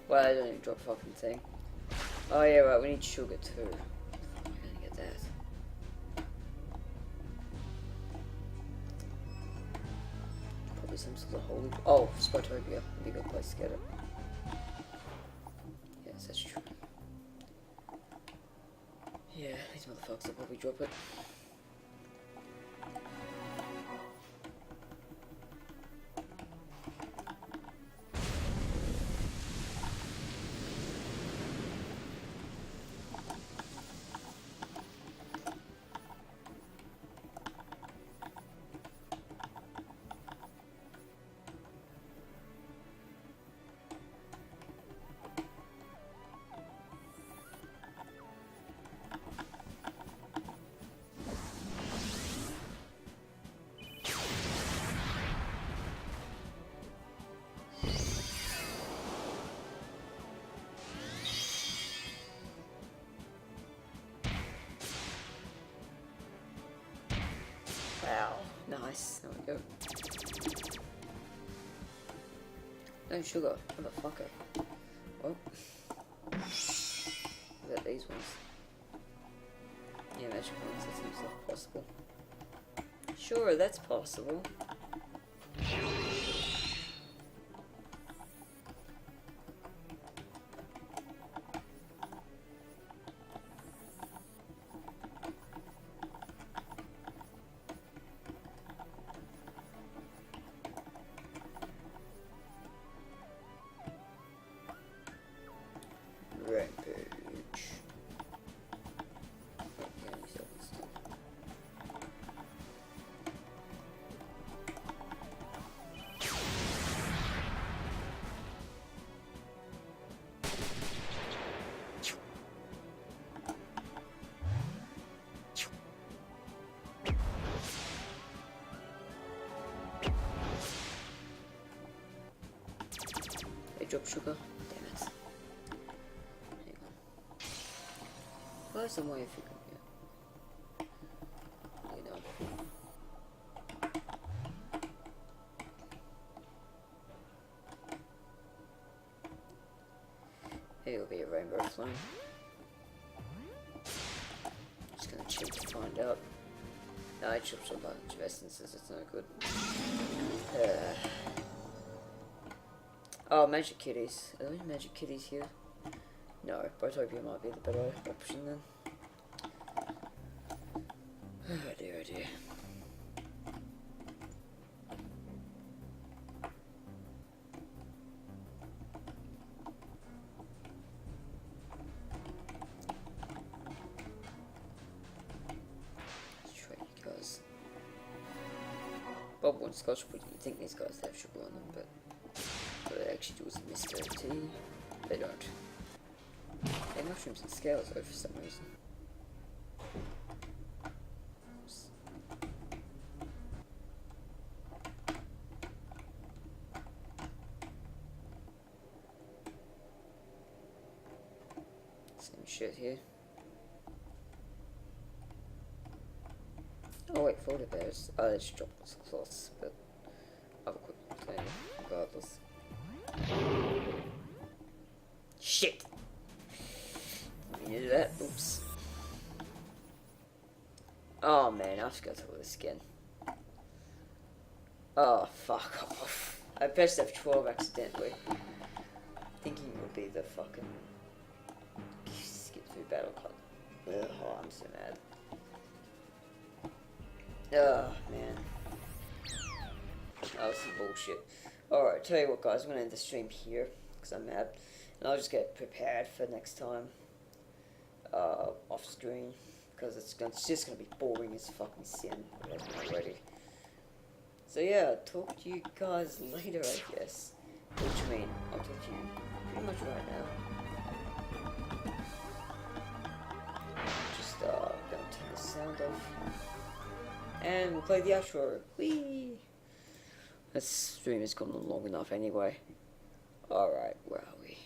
Well, I don't even drop a fucking thing. Oh yeah, right, we need sugar too. How am I gonna get that? Probably some sort of holy... Oh, Spotopia. Would be a good place to get it. Yes, that's true. Yeah, these motherfuckers will probably drop it. Wow, nice. There we go. No sugar, motherfucker. Well, what about these ones? Yeah, magic ones, that seems like possible. Sure, that's possible. Drop sugar. Damn it. Hang on. Well, some way if you can, yeah. You know. Here will be a rainbow flame. Just gonna check to find out. No, it chops a bunch of essences, it's no good. Oh, magic kitties. Are there any magic kitties here? No, Botopia might be the better option then. Oh dear, oh dear. Let's try you guys. Bob wants Scotch, but you'd think these guys have sugar on them, but they actually do is Mr. T. They don't. They have mushrooms and scales though for some reason. shit here. Oh wait, photo bears. Oh, it's dropped close, but I'll quit playing regardless. Shit! Didn't mean to do that. Oops. Oh man, I forgot to do this again. Oh, fuck off. I pressed F12 accidentally. Thinking it would be the fucking skip through battle cut. Ugh, oh, I'm so mad. Oh, man. Oh, this is bullshit. Alright, tell you what guys, I'm gonna end the stream here, because I'm mad. And I'll just get prepared for next time. Off stream. Because it's just gonna be boring as fucking sin. Already. So yeah, talk to you guys later, I guess. Which I mean, I'll talk to you pretty much right now. Just gonna turn the sound off. And we'll play the outro. Whee! This stream has gone on long enough anyway. Alright, where are we?